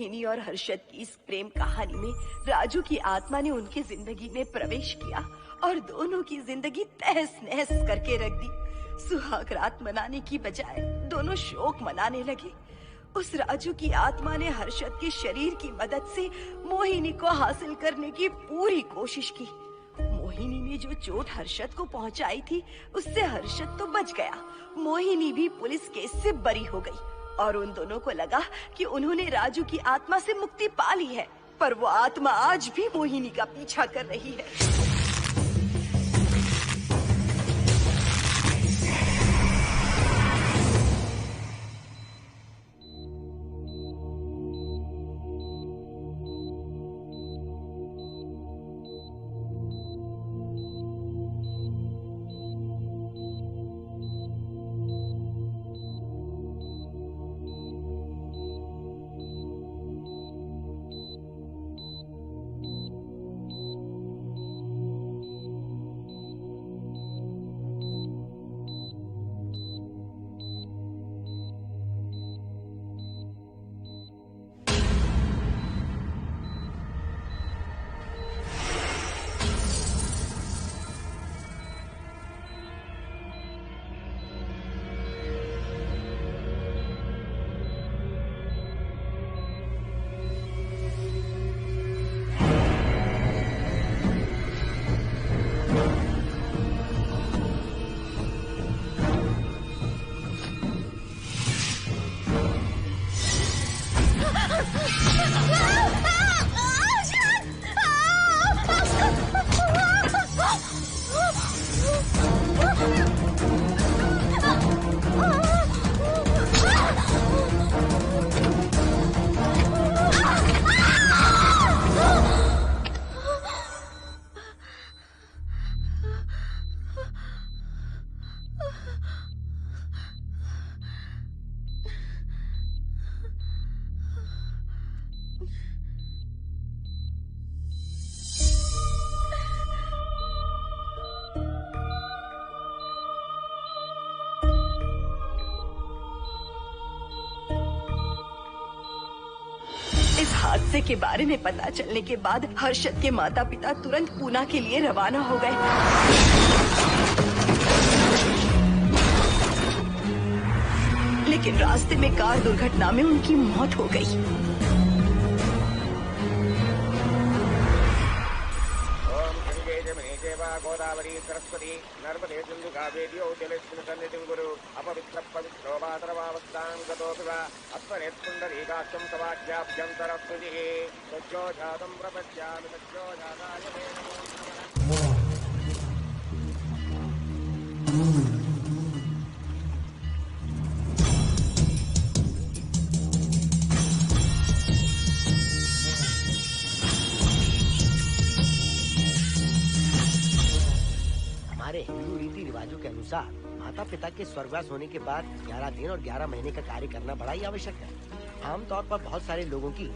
मोहिनी और हर्षद की इस प्रेम कहानी में राजू की आत्मा ने उनकी जिंदगी में प्रवेश किया और दोनों की जिंदगी तहस नहस करके रख दी। सुहाग रात मनाने की बजाय दोनों शोक मनाने लगे। उस राजू की आत्मा ने हर्षद के शरीर की मदद से मोहिनी को हासिल करने की पूरी कोशिश की। मोहिनी ने जो चोट हर्षद को पहुंचाई थी, उससे हर्षद तो बच गया, मोहिनी भी पुलिस केस से बरी हो गई और उन दोनों को लगा कि उन्होंने राजू की आत्मा से मुक्ति पा ली है, पर वो आत्मा आज भी मोहिनी का पीछा कर रही है। इस हादसे के बारे में पता चलने के बाद हर्षद के माता पिता तुरंत पूना के लिए रवाना हो गए। लेकिन रास्ते में कार दुर्घटना में उनकी मौत हो गई। गोदावरी सरस्वती नर्मदे सिंधु कावेरी जलेस्मिन् सन्निधिं कुरु अपवित्र पवित्रो मातरवावस्थां गतोऽपि वा अस्मनेत्पुण्डरीकाक्षं समाख्याभ्यं सरस्वतिः सज्जो जातं प्रपश्यामि सज्जो जाताय मे नमो नमः। हमारे हिंदू रीति रिवाजों के अनुसार माता पिता के स्वर्गवास होने के बाद 11 दिन और 11 महीने का कार्य करना बड़ा ही आवश्यक है। आमतौर पर बहुत सारे लोगों की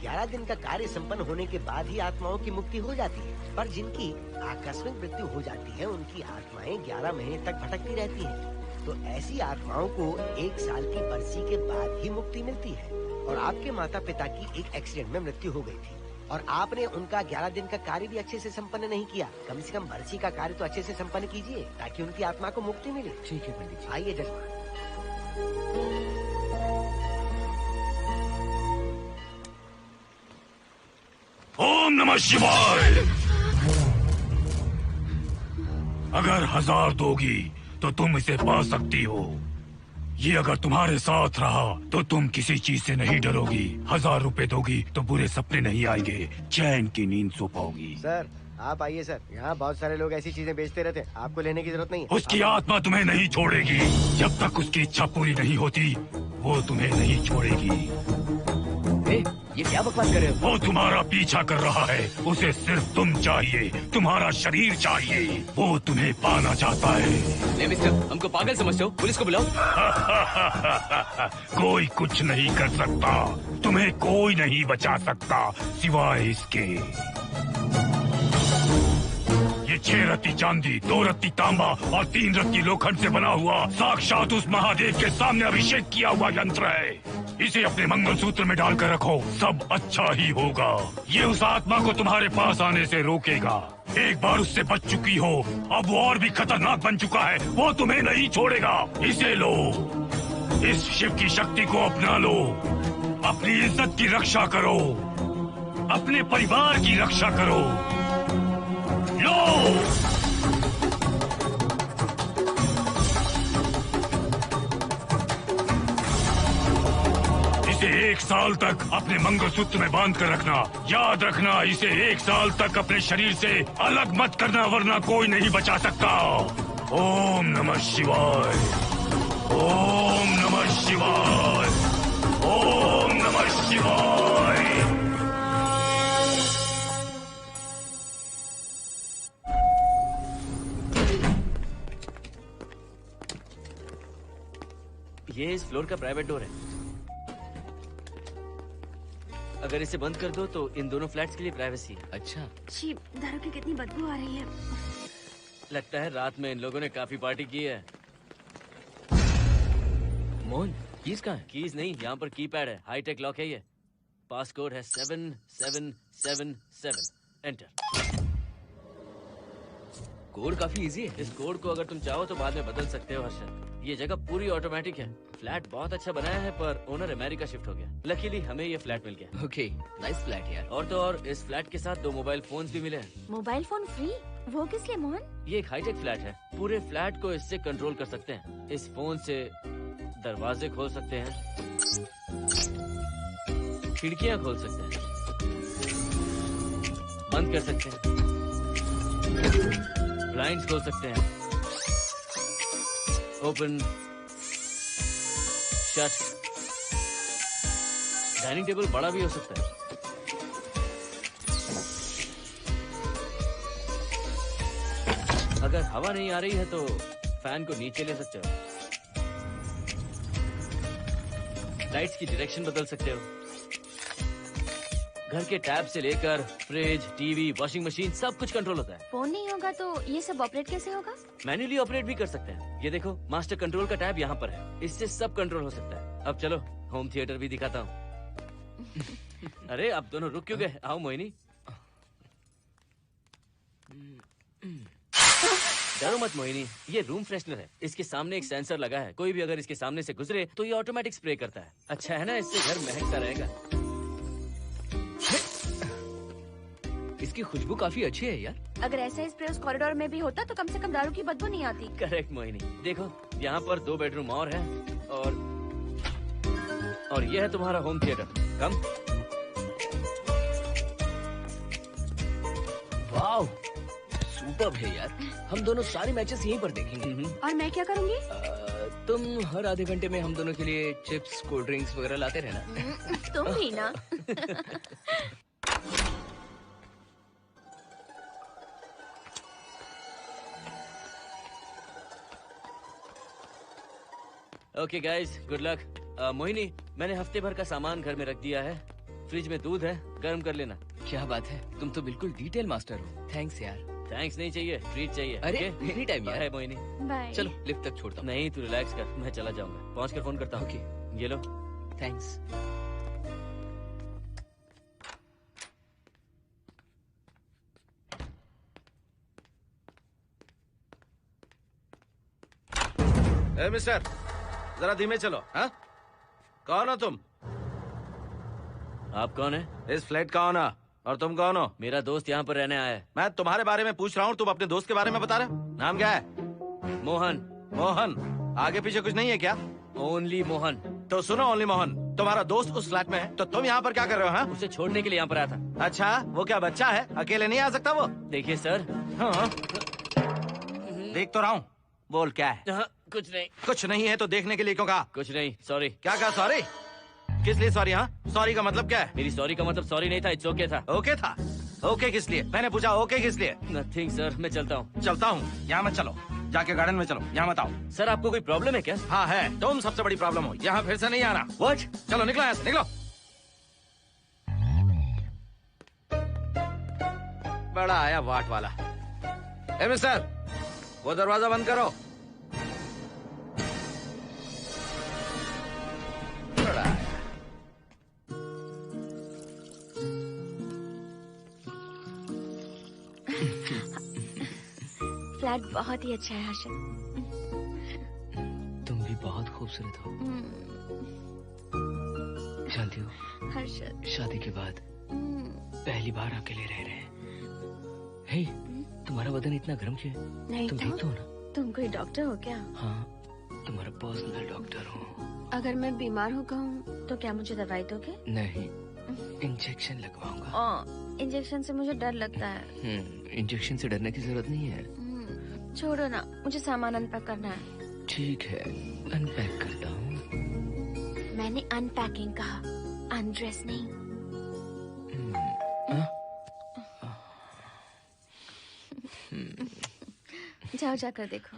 11 दिन का कार्य संपन्न होने के बाद ही आत्माओं की मुक्ति हो जाती है, पर जिनकी आकस्मिक मृत्यु हो जाती है उनकी आत्माएं 11 महीने तक भटकती रहती हैं। तो ऐसी आत्माओं को 1 साल की बरसी के बाद ही मुक्ति मिलती है। और आपके माता पिता की एक एक्सीडेंट में मृत्यु हो गई थी और आपने उनका 11 दिन का कार्य भी अच्छे से संपन्न नहीं किया। कम से कम बरसी का कार्य तो अच्छे से संपन्न कीजिए ताकि उनकी आत्मा को मुक्ति मिले। ठीक है पंडित जी। आइए जजमान। ओम नमः शिवाय। अगर 1000 दोगी तो तुम इसे पा सकती हो। ये अगर तुम्हारे साथ रहा तो तुम किसी चीज से नहीं डरोगी। 1000 रुपए दोगी तो बुरे सपने नहीं आएंगे, चैन की नींद सो पाओगी। सर आप आइए सर, यहाँ बहुत सारे लोग ऐसी चीजें बेचते रहते हैं, आपको लेने की जरूरत नहीं है। उसकी आत्मा तुम्हें नहीं छोड़ेगी। जब तक उसकी इच्छा पूरी नहीं होती वो तुम्हें नहीं छोड़ेगी। ये क्या बकवास कर रहे हो? वो तुम्हारा पीछा कर रहा है, उसे सिर्फ तुम चाहिए, तुम्हारा शरीर चाहिए, वो तुम्हें पाना चाहता है। नहीं मिस्टर, हमको पागल समझते हो? पुलिस को बुलाओ। कोई कुछ नहीं कर सकता, तुम्हें कोई नहीं बचा सकता सिवाय इसके। ये 6 रत्ती चांदी, 2 रत्ती तांबा और 3 रत्ती लोखंड से बना हुआ साक्षात उस महादेव के सामने अभिषेक किया हुआ यंत्र है। इसे अपने मंगलसूत्र में डालकर रखो, सब अच्छा ही होगा। ये उस आत्मा को तुम्हारे पास आने से रोकेगा। एक बार उससे बच चुकी हो, अब वो और भी खतरनाक बन चुका है, वो तुम्हें नहीं छोड़ेगा। इसे लो, इस शिव की शक्ति को अपना लो, अपनी इज्जत की रक्षा करो, अपने परिवार की रक्षा करो। लो, इसे 1 साल तक अपने मंगलसूत्र में बांध कर रखना। याद रखना, इसे 1 साल तक अपने शरीर से अलग मत करना, वरना कोई नहीं बचा सकता। ओम नमः शिवाय, ओम नमः शिवाय, ओम नमः शिवाय। ये इस फ्लोर का प्राइवेट डोर है। अगर इसे बंद कर दो तो इन दोनों फ्लैट्स के लिए प्राइवेसी है। अच्छा, छी, दारू की कितनी बदबू आ रही है। लगता है रात में इन लोगों ने काफी पार्टी की है। मोहन, कीज कहाँ है? कीज नहीं, यहाँ पर कीपैड है। हाईटेक लॉक है ये। पासकोड है 7777। एंटर। कोड काफी इजी है। इस कोड को अगर तुम चाहो तो बाद में बदल सकते हो हर्षद। ये जगह पूरी ऑटोमेटिक है। फ्लैट बहुत अच्छा बनाया है, पर ओनर अमेरिका शिफ्ट हो गया। लकीली हमें ये फ्लैट मिल गया। ओके, नाइस फ्लैट यार। और तो और इस फ्लैट के साथ 2 मोबाइल फोन्स भी मिले हैं। Mobile phone free? वो किस लिए मोहन? ये एक हाईटेक फ्लैट है। पूरे फ्लैट को इससे कंट्रोल कर सकते हैं। इस फोन से दरवाजे खोल सकते हैं, खिड़कियां खोल सकते हैं, बंद कर सकते हैं, ब्लाइंड्स खोल सकते हैं, ओपन, शट। डाइनिंग टेबल बड़ा भी हो सकता है। अगर हवा नहीं आ रही है तो फैन को नीचे ले सकते हो। लाइट्स की डायरेक्शन बदल सकते हो। घर के टैब से लेकर फ्रिज, टीवी, वॉशिंग मशीन सब कुछ कंट्रोल होता है। फोन नहीं होगा तो ये सब ऑपरेट कैसे होगा? मैन्युअली ऑपरेट भी कर सकते हैं। ये देखो, मास्टर कंट्रोल का टैब यहाँ पर है। इससे सब कंट्रोल हो सकता है। अब चलो होम थिएटर भी दिखाता हूँ। अरे आप दोनों रुक क्यों गए? आओ मोहिनी। डरो मत मोहिनी, ये रूम फ्रेशनर है। इसके सामने एक सेंसर लगा है। कोई भी अगर इसके सामने से गुजरे तो ये ऑटोमेटिक स्प्रे करता है। अच्छा है ना, इससे घर महकता रहेगा। इसकी खुशबू काफी अच्छी है यार। अगर ऐसा ही स्प्रे उस कॉरिडोर में भी होता तो कम से कम दारू की बदबू नहीं आती। करेक्ट मोहिनी। देखो, यहाँ पर 2 बेडरूम और है और ये है तुम्हारा होम थिएटर। कम। वाओ, सुपर्ब है यार। हम दोनों सारे मैचेस यहीं पर देखेंगे। और मैं क्या करूँगी? तुम हर आधे घंटे में हम दोनों के लिए चिप्स, कोल्ड ड्रिंक्स वगैरह लाते रहना। तुम भी ना। Okay guys, good luck. Mohini, मैंने हफ्ते भर का सामान घर में रख दिया है। फ्रिज में दूध है, गर्म कर लेना। क्या बात है, तुम तो बिल्कुल डिटेल मास्टर हो। थैंक्स यार। थैंक्स नहीं चाहिए, ट्रीट चाहिए। अरे एनी टाइम यार। मोहिनी, बाय। चलो लिफ्ट तक छोड़ता हूँ। नहीं, तू रिलैक्स कर, मैं चला जाऊंगा। पहुँच कर फोन करता हूँ। ओके, ये लो। थैंक्स। ए मिस्टर, जरा धीमे चलो। हाँ, कौन हो तुम? आप कौन है? इस फ्लैट का ओनर। और तुम कौन हो? मेरा दोस्त यहाँ पर रहने आया है। मैं तुम्हारे बारे में पूछ रहा हूँ, तुम अपने दोस्त के बारे में बता रहे हो। नाम क्या है? मोहन। मोहन? आगे पीछे कुछ नहीं है क्या? ओनली मोहन। तो सुनो ओनली मोहन, तुम्हारा दोस्त उस फ्लैट में है, तो तुम यहाँ पर क्या कर रहे हो? हाँ, उसे छोड़ने के लिए यहाँ पर आया था। अच्छा, वो क्या बच्चा है? अकेले नहीं आ सकता वो? देखिए सर। हाँ, देख तो रहा हूँ। बोल क्या है? हाँ, कुछ नहीं। कुछ नहीं है तो देखने के लिए क्यों कहा? कुछ नहीं, सॉरी। क्या कहा? सॉरी? किस लिए सॉरी? हाँ, सॉरी का मतलब क्या है? मेरी सॉरी का मतलब सॉरी नहीं था, इट्स ओके था। ओके था? ओके किस लिए? मैंने पूछा ओके किस लिए? नथिंग सर, मैं चलता हूँ। चलता हूँ? यहाँ मत चलो, जाके गार्डन में चलो। यहाँ मत आओ। सर, आपको कोई प्रॉब्लम है क्या? हाँ है, तुम सबसे बड़ी प्रॉब्लम हो। यहाँ फिर से नहीं आना। व्हाट? चलो निकलो यहाँ से, निकलो। बड़ा आया वाट वाला। ए मिस्टर, वो दरवाजा बंद करो। बड़ा आया। बहुत ही अच्छा है हर्षद। तुम भी बहुत खूबसूरत हो। जानती हो हर्षद, शादी के बाद पहली बार अकेले रह रहे हैं। हे, तुम्हारा बदन इतना गर्म क्यों है? नहीं तुम तो ठीक तो हो ना? तुम कोई डॉक्टर हो क्या? हाँ, तुम्हारा पर्सनल डॉक्टर हूँ। अगर मैं बीमार हो गई तो क्या मुझे दवाई दोगे? नहीं, इंजेक्शन लगवाऊंगा। इंजेक्शन से मुझे डर लगता है। इंजेक्शन से डरने की जरूरत नहीं है। छोड़ो ना, मुझे सामान अनपैक करना है। ठीक है, अनपैक करता हूँ। मैंने अनपैकिंग कहा, अनड्रेस नहीं। जाओ जाकर देखो।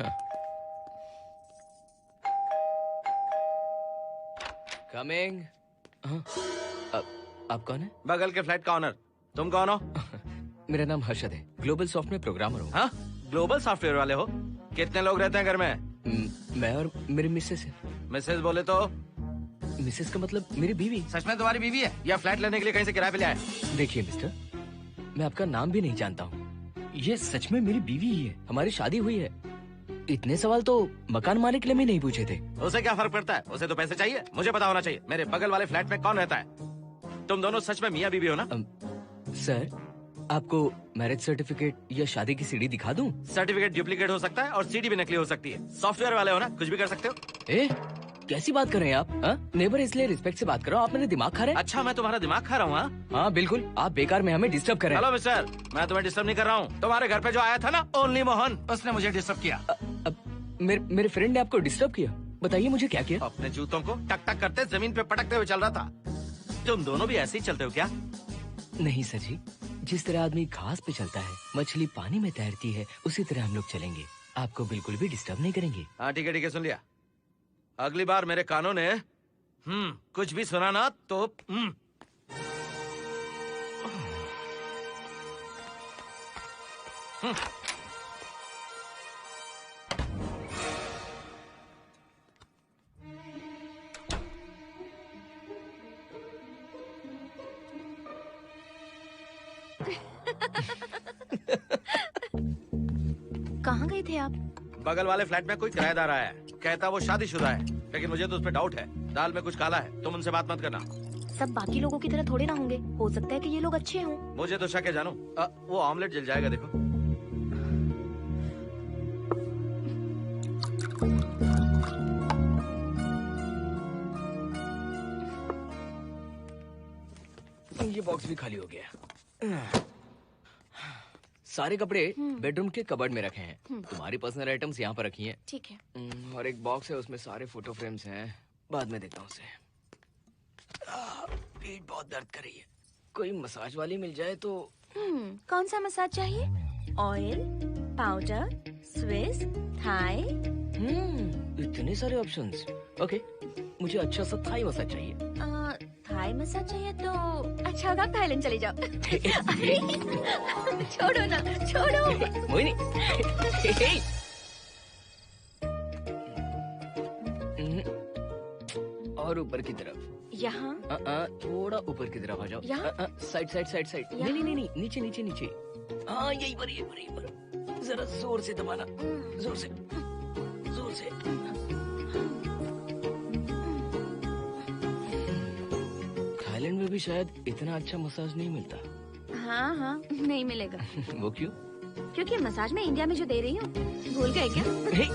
कमिंग। आप कौन है? बगल के फ्लैट का ऑनर। तुम कौन हो? मेरा नाम हर्षद है, ग्लोबल सॉफ्टवेयर प्रोग्रामर हूँ। हाँ, ग्लोबल सॉफ्टवेयर वाले हो? कितने लोग रहते हैं घर में? मैं और मेरी मिसेस है। मिसेज बोले तो? मिसेस का मतलब मेरी बीवी। सच में तुम्हारी बीवी है या फ्लैट लेने के लिए कहीं से किराए पे ले आए? देखिए मिस्टर, मैं आपका नाम भी नहीं जानता हूँ। ये सच में मेरी बीवी ही है, हमारी शादी हुई है। इतने सवाल तो मकान मालिक ने भी नहीं पूछे थे। उसे क्या फर्क पड़ता है? उसे तो पैसे चाहिए, मुझे पता होना चाहिए। मेरे बगल वाले फ्लैट में कौन रहता है? तुम दोनों सच में मियाँ बीवी हो ना? सर, आपको मैरिज सर्टिफिकेट या शादी की सीडी दिखा दूं? सर्टिफिकेट डुप्लीकेट हो सकता है और सीडी भी नकली हो सकती है। सॉफ्टवेयर वाले हो ना, कुछ भी कर सकते हो। ए, कैसी बात कर रहे हैं आप? नेबर, इसलिए रिस्पेक्ट से बात करो। आप मेरे दिमाग खा रहे हैं? अच्छा, मैं तुम्हारा दिमाग खा रहा हूँ? हाँ बिल्कुल, आप बेकार में हमें डिस्टर्ब कर रहे हैं। हेलो मिस्टर, मैं तुम्हें डिस्टर्ब नहीं कर रहा हूँ। तुम्हारे घर पे जो आया था ना, ओनली मोहन, उसने मुझे डिस्टर्ब किया। मेरे फ्रेंड ने आपको डिस्टर्ब किया? बताइए मुझे क्या किया? अपने जूतों को टक टक करते जमीन पे पटकते हुए चल रहा था। तुम दोनों भी ऐसे ही चलते हो क्या? नहीं सर जी, जिस तरह आदमी घास पे चलता है, मछली पानी में तैरती है, उसी तरह हम लोग चलेंगे। आपको बिल्कुल भी डिस्टर्ब नहीं करेंगे। हाँ ठीक है, सुन लिया। अगली बार मेरे कानों ने कुछ भी सुना ना तो कहाँ गए थे आप? बगल वाले फ्लैट में कोई किराएदार आया है, कहता वो शादीशुदा है, लेकिन मुझे तो उस पर डाउट है। दाल में कुछ काला है, तुम उनसे बात मत करना। सब बाकी लोगों की तरह थोड़े ना होंगे, हो सकता है कि ये लोग अच्छे हों। मुझे तो शक है जानू। वो ऑमलेट जल जाएगा, देखो। ये बॉक्स भी खाली हो गया। सारे कपड़े बेडरूम के कबर्ड में रखे हैं। तुम्हारी पर्सनल आइटम्स यहाँ पर रखी हैं। ठीक है। और एक बॉक्स है, उसमें सारे फोटो फ्रेम्स हैं। बाद में देता हूँ उसे। पीठ बहुत दर्द कर रही है, कोई मसाज वाली मिल जाए तो। कौन सा मसाज चाहिए? Oil, powder, Swiss, Thai? इतने सारे ऑप्शंस। ओके, मुझे अच्छा सा थाई मसाज चाहिए। थाई मसाज चाहिए तो अच्छा होगा थाईलैंड चले जाओ। छोड़ो ना, छोड़ो। मोहिनी। और ऊपर की तरफ। यहाँ? थोड़ा ऊपर की तरफ आ जाओ। यहाँ? Side side side side. नहीं नहीं नहीं, नीचे नीचे नीचे। हाँ यही पर, यही पर, यही पर। जरा जोर से दबाना, जोर से, जोर से। थाईलैंड में भी शायद इतना अच्छा मसाज नहीं मिलता। हाँ हाँ, नहीं मिलेगा। वो क्यों? क्योंकि मसाज में इंडिया में जो दे रही हूँ, भूल गए क्या? अरे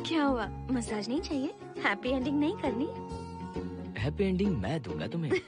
क्या हुआ, मसाज नहीं चाहिए? हैप्पी एंडिंग नहीं करनी? हैप्पी एंडिंग मैं दूंगा तुम्हें।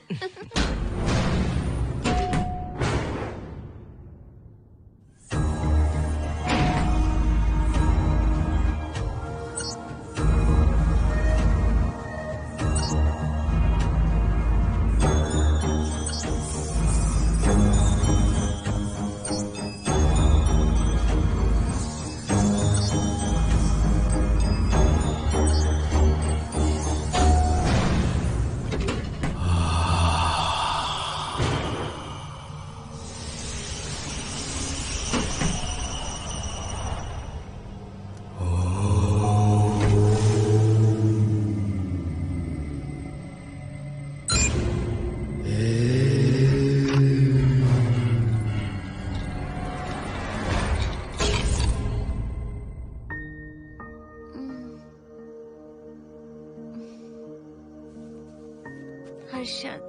हर्षद,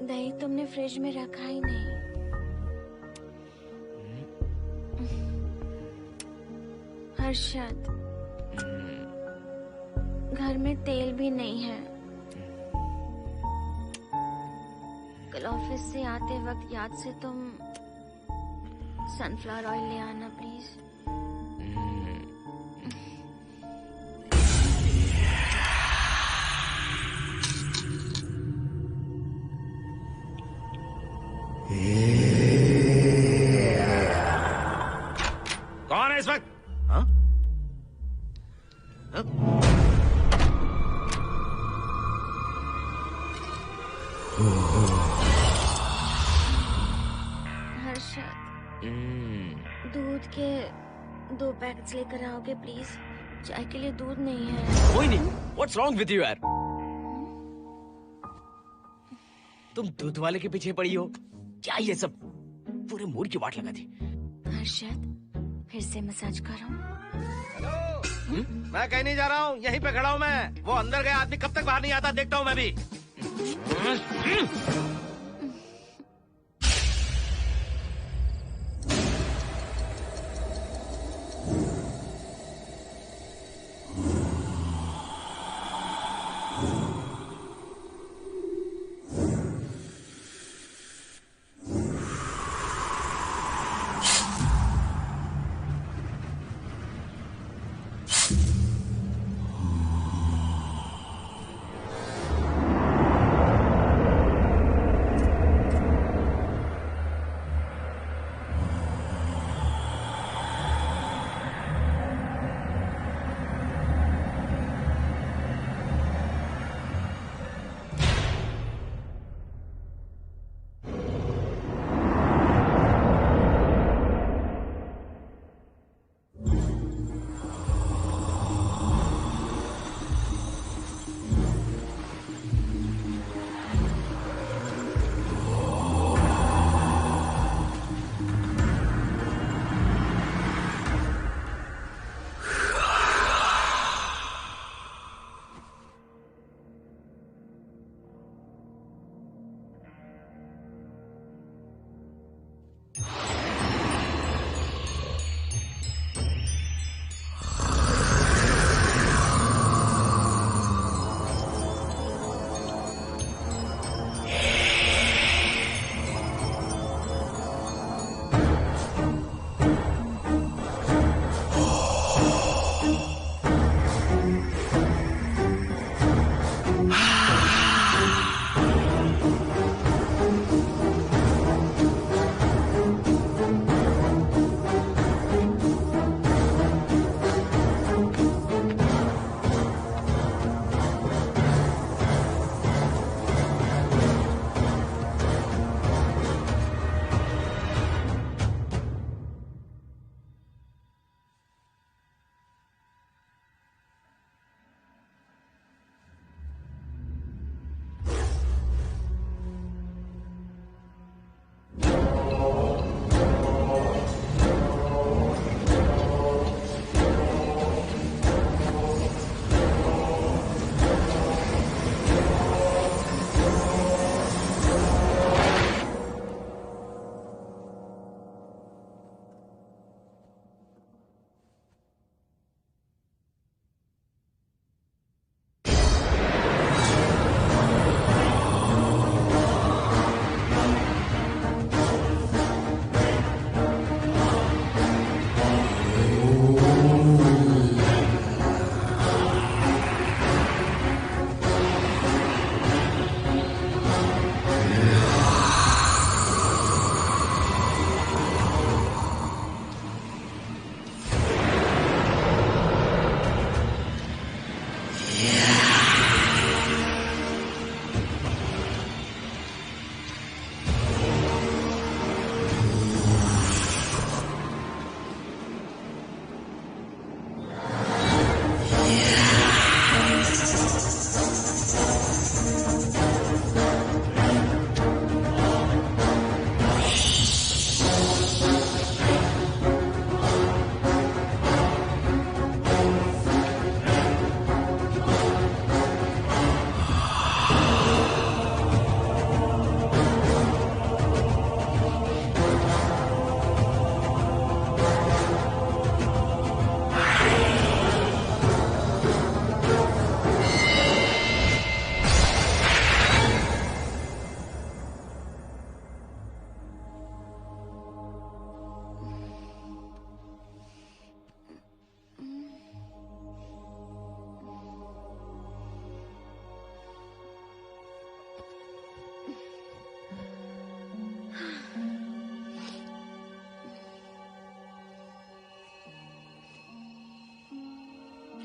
दही तुमने फ्रिज में रखा ही नहीं। हर्षद, घर में तेल भी नहीं है। कल ऑफिस से आते वक्त याद से तुम सनफ्लावर ऑयल ले आना प्लीज। कौन है इस वक्त? हाँ? हाँ? हर्षद, दूध के 2 पैकेट्स लेकर आओगे प्लीज? चाय के लिए दूध नहीं है। कोई नहीं। What's wrong with you यार? तुम दूध वाले के पीछे पड़ी हो? क्या ये सब? पूरे मूड की वाट लगा दी। हर्षद, फिर से मसाज करो। मैं कहीं नहीं जा रहा हूँ, यहीं पे खड़ा हूँ मैं। वो अंदर गया आदमी कब तक बाहर नहीं आता, देखता हूँ मैं भी।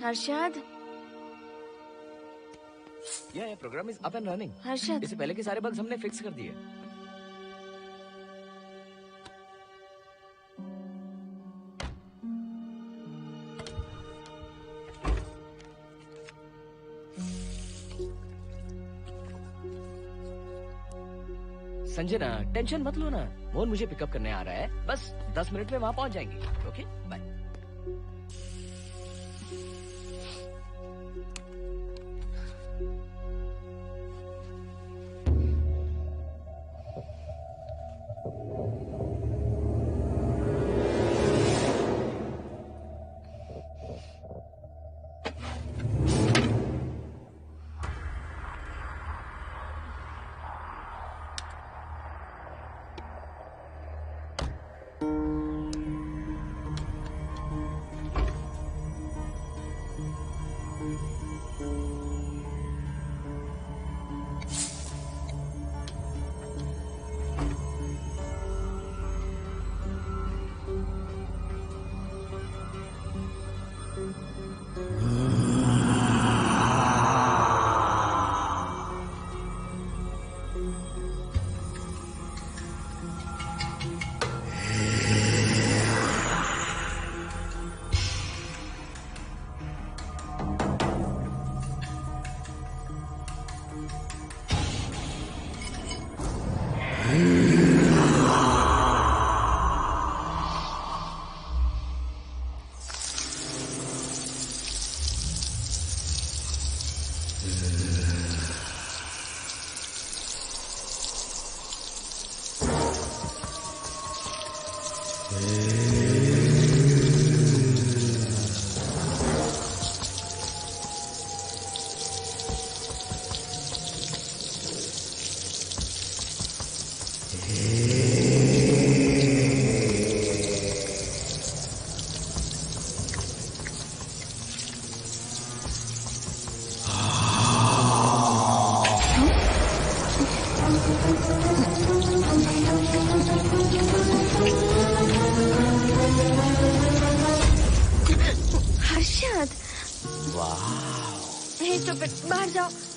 हर्षद, ये program is up and running. Harshad, इससे पहले के सारे बग्स हमने फिक्स कर दिए। संजना, टेंशन मत लो ना, मोहन मुझे पिकअप करने आ रहा है, बस 10 मिनट में वहां पहुंच जाएंगे। Okay bye.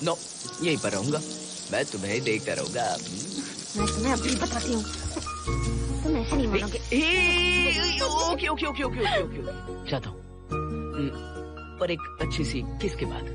नो, यहीं पर रहूंगा, मैं तुम्हें देखता रहूंगा। मैं तुम्हें अभी बताती हूँ, तुम ऐसे नहीं मानोगे। Okay okay okay okay okay okay, चाहता हूँ, पर एक अच्छी सी किस के बाद।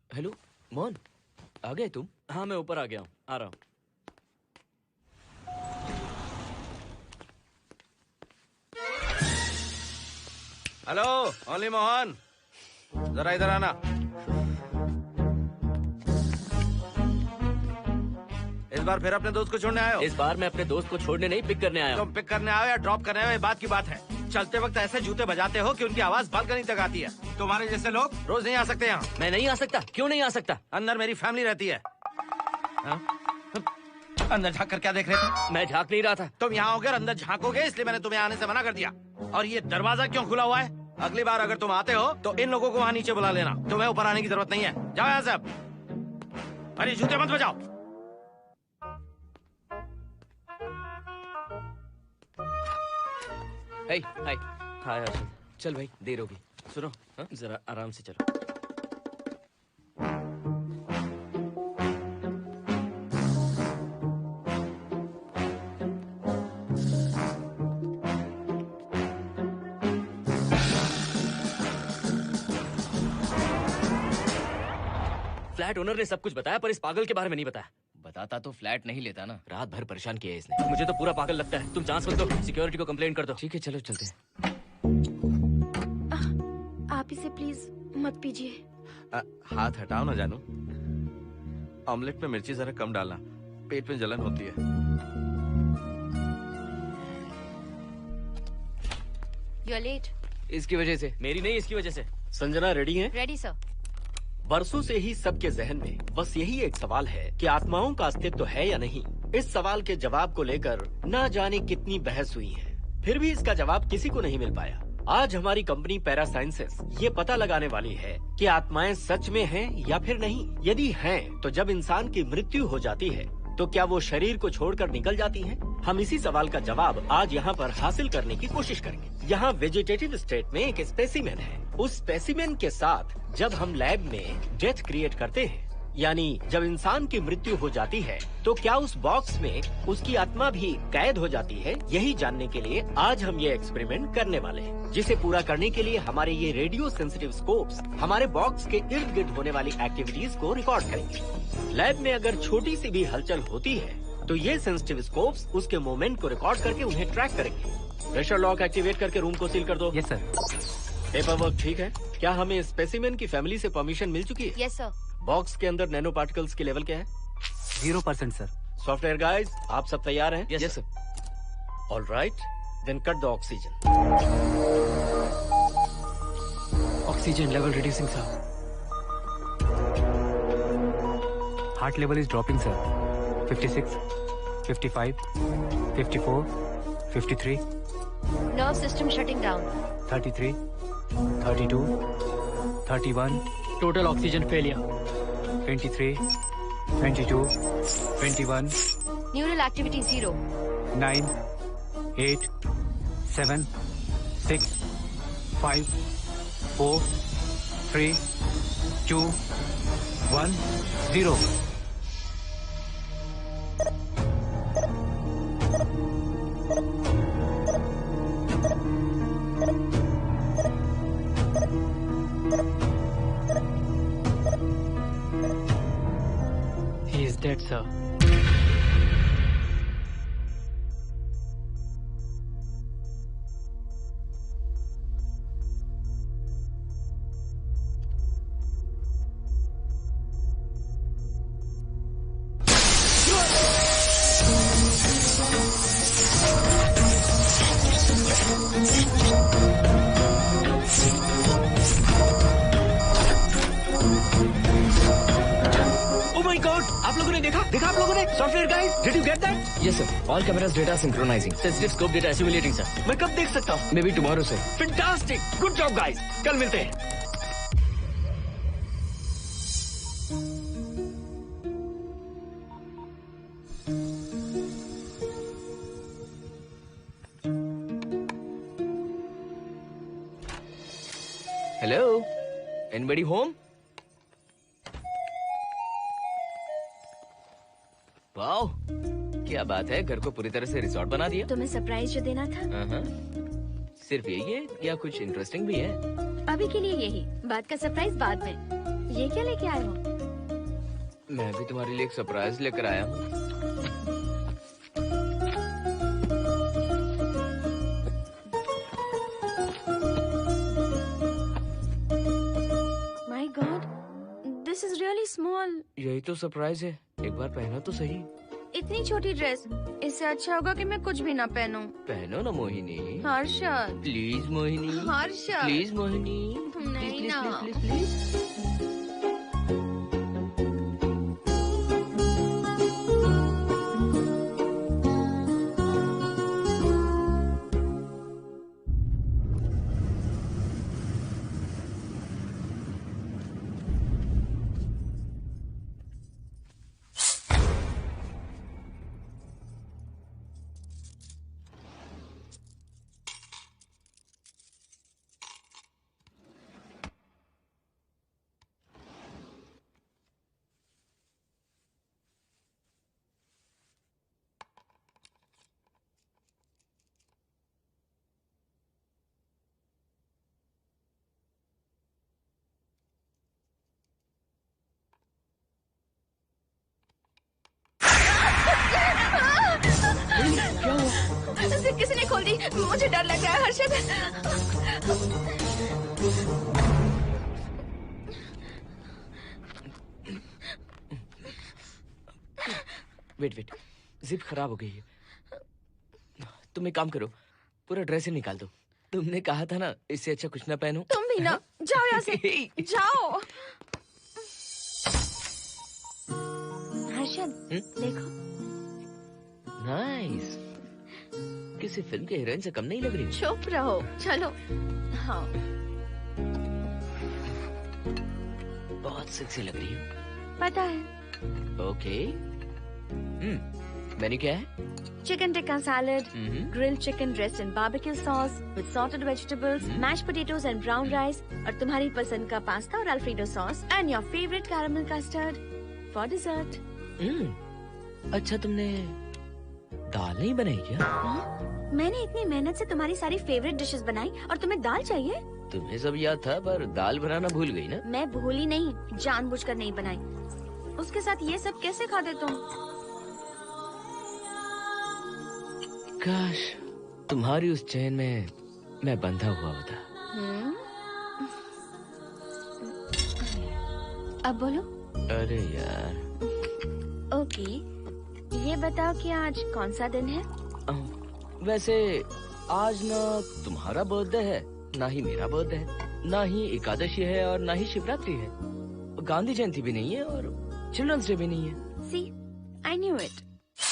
हेलो मोहन, आ गए तुम? हाँ मैं ऊपर आ गया हूँ, आ रहा हूँ। हेलो ओनली मोहन, जरा इधर आना। इस बार फिर अपने दोस्त को छोड़ने आए हो? इस बार मैं अपने दोस्त को छोड़ने नहीं, पिक करने आया हूँ। तुम पिक करने आए हो या ड्रॉप करने आए हो, ये बात की बात है। चलते वक्त ऐसे जूते बजाते हो कि उनकी आवाज बालकनी तक आती है। तुम्हारे जैसे लोग रोज नहीं आ सकते यहाँ। मैं नहीं आ सकता, क्यों नहीं आ सकता? अंदर मेरी फैमिली रहती है। अंदर झाँक कर क्या देख रहे थे? मैं झाँक नहीं रहा था। तुम यहाँ होकर अंदर झाँकोगे, इसलिए मैंने तुम्हें आने से मना कर दिया। और ये दरवाजा क्यों खुला हुआ है? अगली बार अगर तुम आते हो तो इन लोगों को वहाँ नीचे बुला लेना, तुम्हें ऊपर आने की जरूरत नहीं है। जाओ यहाँ से अब। अरे जूते मत बजाओ। हाय हाय हाय हर्षद। चल भाई देर होगी। सुनो हाँ? जरा आराम से चलो। फ्लैट ओनर ने सब कुछ बताया पर इस पागल के बारे में नहीं बताया। बताता तो फ्लैट नहीं लेता ना। रात भर परेशान किया है इसने। मुझे तो पूरा पागल लगता है। तुम चांस मत दो, सिक्योरिटी को कंप्लेंट कर दो। ठीक है चलो चलते हैं। आप इसे प्लीज मत पीजिए। हाथ हटाओ ना जानू। ऑमलेट में मिर्ची जरा कम डालना, पेट में जलन होती है। You are late. इसकी वजह से। मेरी नहीं, इसकी वजह से। संजना रेडी हैं? Ready sir. बरसों से ही सबके जहन में बस यही एक सवाल है कि आत्माओं का अस्तित्व है या नहीं। इस सवाल के जवाब को लेकर ना जाने कितनी बहस हुई है, फिर भी इसका जवाब किसी को नहीं मिल पाया। आज हमारी कंपनी पैरा साइंसेस ये पता लगाने वाली है कि आत्माएं सच में हैं या फिर नहीं। यदि हैं, तो जब इंसान की मृत्यु हो जाती है तो क्या वो शरीर को छोड़कर निकल जाती हैं? हम इसी सवाल का जवाब आज यहाँ पर हासिल करने की कोशिश करेंगे। यहाँ वेजिटेटिव स्टेट में एक स्पेसिमेन है। उस स्पेसिमेन के साथ जब हम लैब में डेथ क्रिएट करते हैं, यानी जब इंसान की मृत्यु हो जाती है, तो क्या उस बॉक्स में उसकी आत्मा भी कैद हो जाती है? यही जानने के लिए आज हम ये एक्सपेरिमेंट करने वाले हैं, जिसे पूरा करने के लिए हमारे ये रेडियो सेंसिटिव स्कोप्स हमारे बॉक्स के इर्द गिर्द होने वाली एक्टिविटीज को रिकॉर्ड करेंगे। लैब में अगर छोटी सी भी हलचल होती है तो ये सेंसिटिव स्कोप्स उसके मूवमेंट को रिकॉर्ड करके उन्हें ट्रैक करेंगे। प्रेशर लॉक एक्टिवेट करके रूम को सील कर दो। यस सर। पेपर वर्क ठीक है? क्या हमें स्पेसिमेन की फैमिली से परमिशन मिल चुकी है? Yes sir. बॉक्स के अंदर नैनो पार्टिकल्स की लेवल क्या है? 0% सर। सॉफ्टवेयर गाइस, आप सब तैयार हैं? Yes sir. All right, then cut the oxygen. Oxygen level reducing sir. Heart level is dropping sir. 56, 55, 54, 53, nerve system shutting down. 33, 32, 31, total oxygen failure. 23, 22, 21, neural activity 0। 9, 8, 7, 6, 5, 4, 3, 2, 1, 0। He is dead, sir. आप लोगों ने देखा आप लोगों ने? Software guys, did you get that? Yes, sir. All cameras data synchronizing. Sensitive scope data simulating sir. मैं कब देख सकता हूँ? Maybe tomorrow, sir. Fantastic, good job guys, कल मिलते हैं। Hello? Anybody home? वाओ, क्या बात है, घर को पूरी तरह से रिसोर्ट बना दिया। तुम्हें सरप्राइज जो देना था। सिर्फ यही है या कुछ इंटरेस्टिंग भी है? अभी के लिए यही, बाद का सरप्राइज बाद में। ये क्या लेके आए हो? मैं भी तुम्हारे लिए एक सरप्राइज लेकर आया हूँ। My God, this is really small. यही तो सरप्राइज है, एक बार पहना तो सही। इतनी छोटी ड्रेस, इससे अच्छा होगा कि मैं कुछ भी ना पहनूं। पहनो ना मोहिनी। हर्षद, प्लीज मोहिनी। हर्षद, प्लीज मोहिनी। नहीं ना। Please please. किसी ने खोल दी। मुझे डर लग रहा है हर्षद। वेट, जिप खराब हो गई है। तुम एक काम करो, पूरा ड्रेस ही निकाल दो। तुमने कहा था ना इससे अच्छा कुछ ना पहनो। तुम भी ना, जाओ यहाँ से। जाओ। हर्षद, देखो। नाइस। किसी फिल्म के हीरोइन से कम नहीं लग रही। चुप रहो, चलो। हाँ, बहुत सेक्सी लग रही है। पता है। ओके। मेन्यू क्या है? Chicken tikka salad, grilled chicken dressed in barbecue sauce with salted vegetables, mashed potatoes and brown rice, और तुम्हारी पसंद का पास्ता और alfredo sauce, and your favorite caramel custard for dessert. अच्छा, तुमने दाल नहीं बनाई क्या? मैंने इतनी मेहनत से तुम्हारी सारी फेवरेट डिशेस बनाई और तुम्हें दाल चाहिए? तुम्हें सब याद था पर दाल बनाना भूल गई ना? मैं भूली नहीं, जानबूझकर नहीं बनाई। उसके साथ ये सब कैसे खाते तुम? काश तुम्हारी उस चैन में मैं बंधा हुआ होता। अब बोलो। अरे यार। ओके, ये बताओ कि आज कौन सा दिन है? वैसे आज ना तुम्हारा बर्थडे है, ना ही मेरा बर्थडे है, ना ही एकादशी है और ना ही शिवरात्रि है, गांधी जयंती भी नहीं है और चिल्ड्रंस डे भी नहीं है। सी, आई न्यू इट।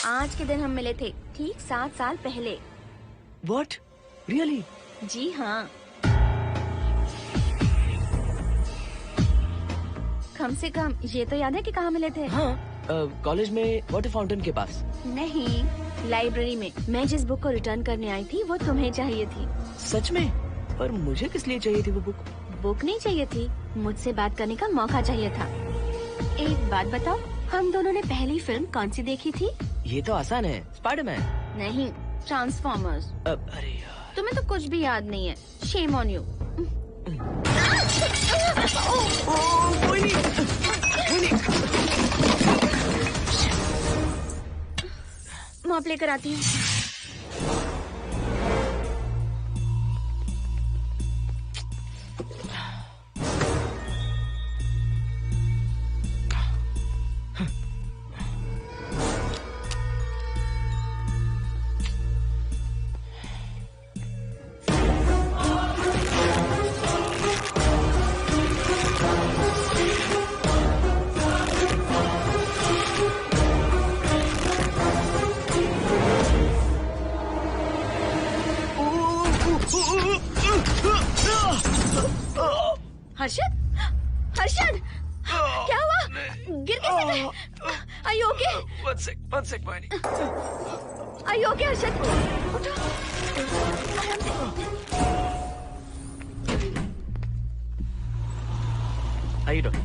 आज के दिन हम मिले थे ठीक 7 साल पहले। What? Really? जी हाँ। कम से कम ये तो याद है कि कहाँ मिले थे? हाँ, कॉलेज में वाटर फाउंटेन के पास। नहीं, लाइब्रेरी में। मैं जिस बुक को रिटर्न करने आई थी वो तुम्हें चाहिए थी। सच में? पर मुझे किस लिए चाहिए थी वो बुक? बुक नहीं चाहिए थी, मुझसे बात करने का मौका चाहिए था। एक बात बताओ, हम दोनों ने पहली फिल्म कौन सी देखी थी? ये तो आसान है, स्पाइडरमैन। नहीं, ट्रांसफॉर्मर्स। अरे यार, तुम्हें तो कुछ भी याद नहीं है। Shame on you. मॉप लेकर आती हूँ। हर्षद, हर्षद, क्या हुआ? गिर कैसे गए? Are you okay? One sec, Moini. Are you okay, Harshad? उठो। आइए डॉक्टर।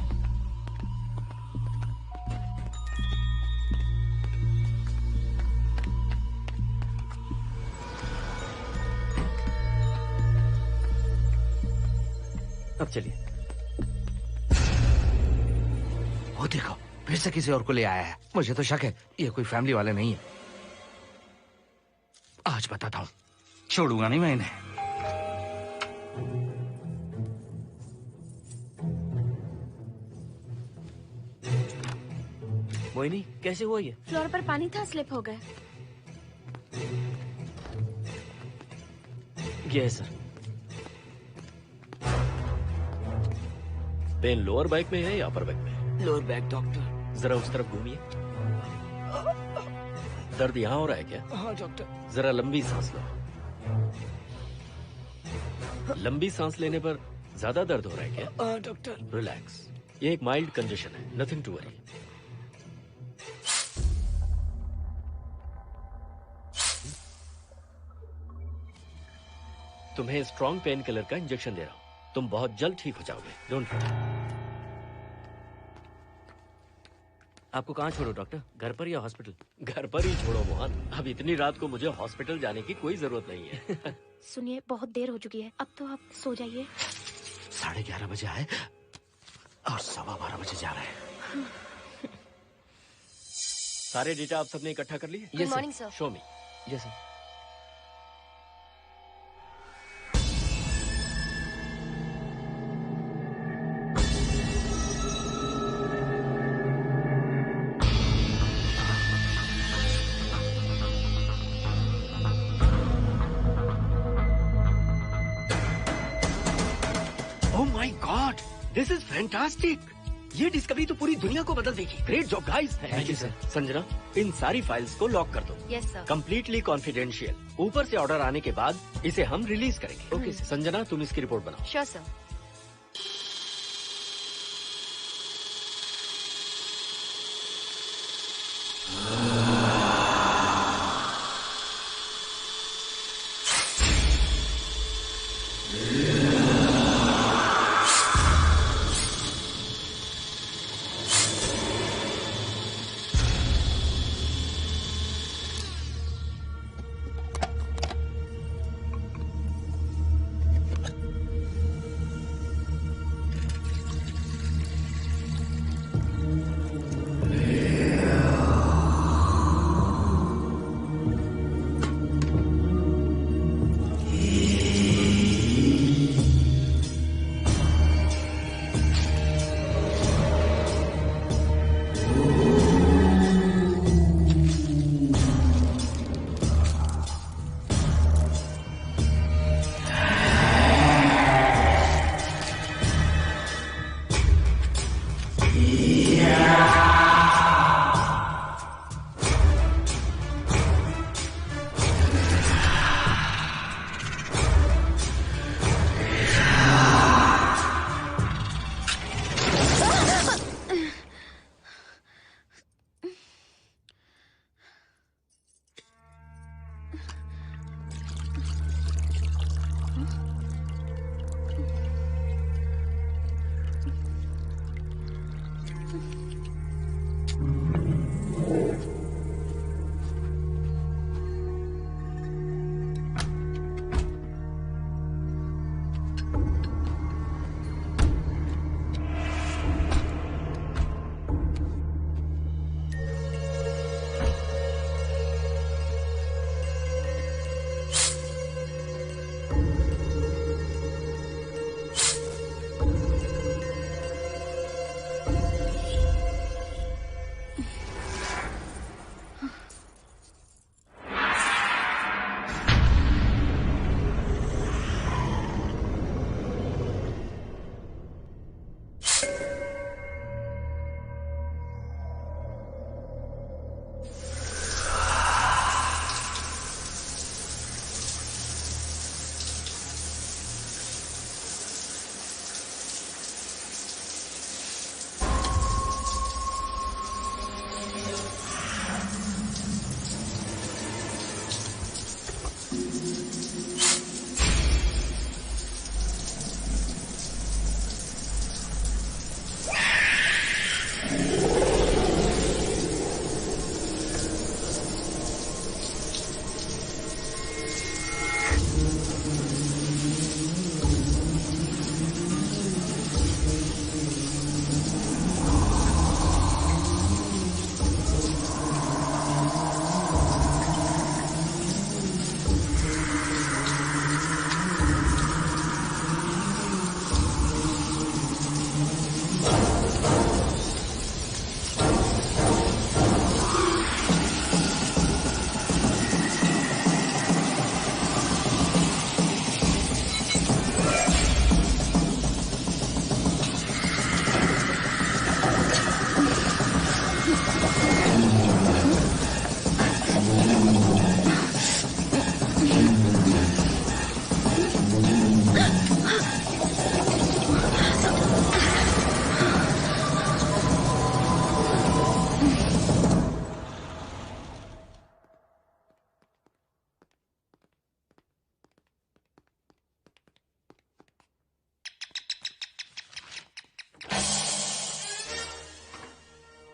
अब चलिए। वो देखो, फिर से किसी और को ले आया है। मुझे तो शक है ये कोई फैमिली वाले नहीं है। आज बताता हूँ, छोड़ूंगा नहीं मैं इन्हें। मोहिनी, कैसे हुआ ये? फ्लोर पर पानी था, स्लिप हो गए। ये है सर। पेन लोअर बैक में है या अपर बैक में? Lower back doctor. जरा उस तरफ घूमिए। दर्द यहाँ हो रहा है क्या? हाँ डॉक्टर। जरा लंबी सांस लो। लंबी सांस लेने पर ज्यादा दर्द हो रहा है क्या? हाँ डॉक्टर। रिलैक्स, ये एक माइल्ड कंजेशन है, नथिंग टू वरी। तुम्हें स्ट्रॉन्ग पेन किलर का इंजेक्शन दे रहा हूँ, तुम बहुत जल्द ठीक हो जाओगे। Don't worry. आपको कहाँ छोड़ो डॉक्टर, घर पर या हॉस्पिटल? घर पर ही छोड़ो मोहन, अब इतनी रात को मुझे हॉस्पिटल जाने की कोई जरूरत नहीं है। सुनिए, बहुत देर हो चुकी है, अब तो आप सो जाइए। 11:30 बजे आए और 12:15 बजे जा रहे हैं। सारे डेटा आप सबने इकट्ठा कर लिए? Good morning, sir. Show me. Yes sir. This is fantastic. ये डिस्कवरी तो पूरी दुनिया को बदल देगी। Great job guys. Thank you sir. Sanjana, इन सारी फाइल्स को लॉक कर दो। यस सर। Completely confidential. ऊपर से ऑर्डर आने के बाद इसे हम रिलीज करेंगे। Okay sir. संजना, तुम इसकी रिपोर्ट बनाओ। Sure sir.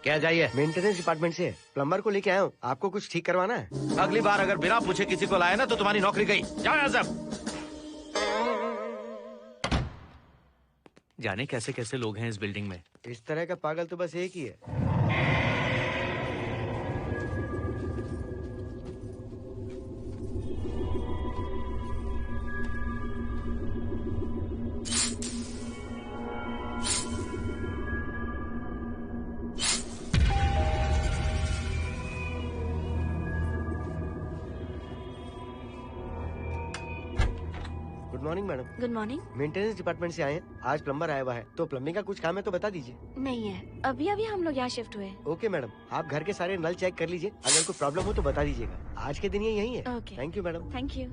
क्या चाहिए? मेंटेनेंस डिपार्टमेंट से प्लम्बर को लेके आया हूँ। आपको कुछ ठीक करवाना है? अगली बार अगर बिना पूछे किसी को लाए ना तो तुम्हारी नौकरी गई। जाओ यहाँ सब। जाने कैसे कैसे लोग हैं इस बिल्डिंग में। इस तरह का पागल तो बस एक ही है। Good morning madam. Good morning. Maintenance department से आए हैं। आज प्लम्बर आया हुआ है, तो प्लम्बिंग का कुछ काम है तो बता दीजिए। नहीं है, अभी अभी हम लोग यहाँ शिफ्ट हुए। ओके मैडम, आप घर के सारे नल चेक कर लीजिए, अगर कोई प्रॉब्लम हो तो बता दीजिएगा। आज के दिन ये यही है। Okay. Thank you madam. Thank you.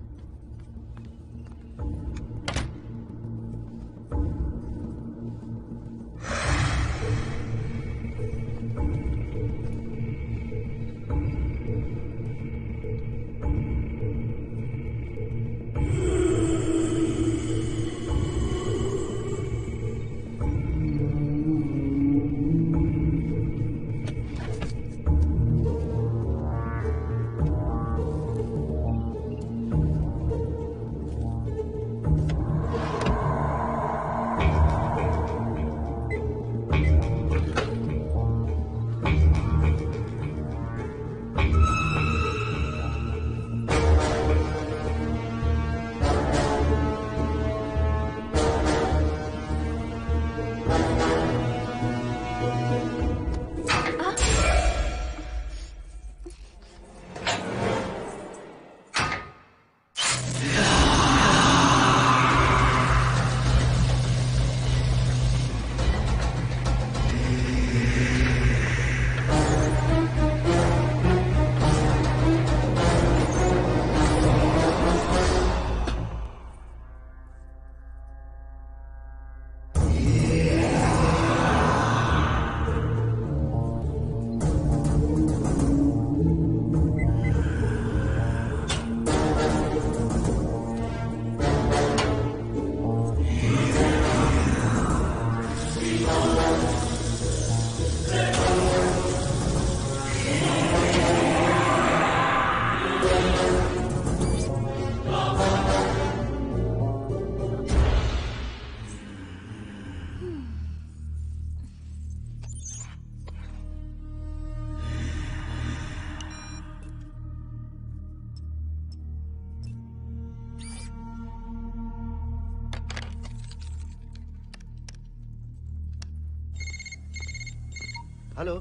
Hello,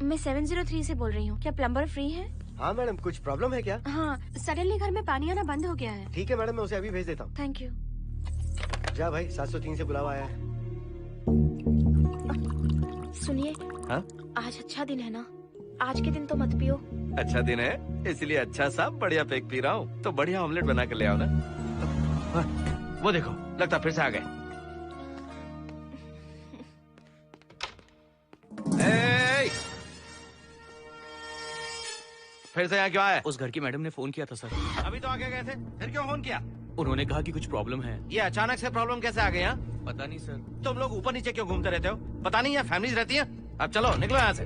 मैं 703 से बोल रही हूँ। क्या प्लम्बर फ्री है? हाँ मैडम, कुछ प्रॉब्लम है क्या? हाँ, सडनली घर में पानी आना बंद हो गया है। ठीक है मैडम, मैं उसे अभी भेज देता हूँ। Thank you. जा भाई, 703 से बुलावा आया है। सुनिए, हाँ? आज अच्छा दिन है ना? आज के दिन तो मत पियो। अच्छा दिन है, इसलिए अच्छा सा बढ़िया पैक पी रहा हूँ। तो बढ़िया ऑमलेट बना कर ले आओ ना। वो देखो, लगता फिर से आ गए। फिर से यहाँ क्यों आए? उस घर की मैडम ने फोन किया था सर। अभी तो आगे गए थे, फिर क्यों फोन किया? उन्होंने कहा कि कुछ प्रॉब्लम है। ये अचानक से प्रॉब्लम कैसे आ गई? यहाँ पता नहीं सर। तुम लोग ऊपर नीचे क्यों घूमते रहते हो? पता नहीं यहाँ फैमिलीज रहती है। अब चलो निकलो यहाँ से।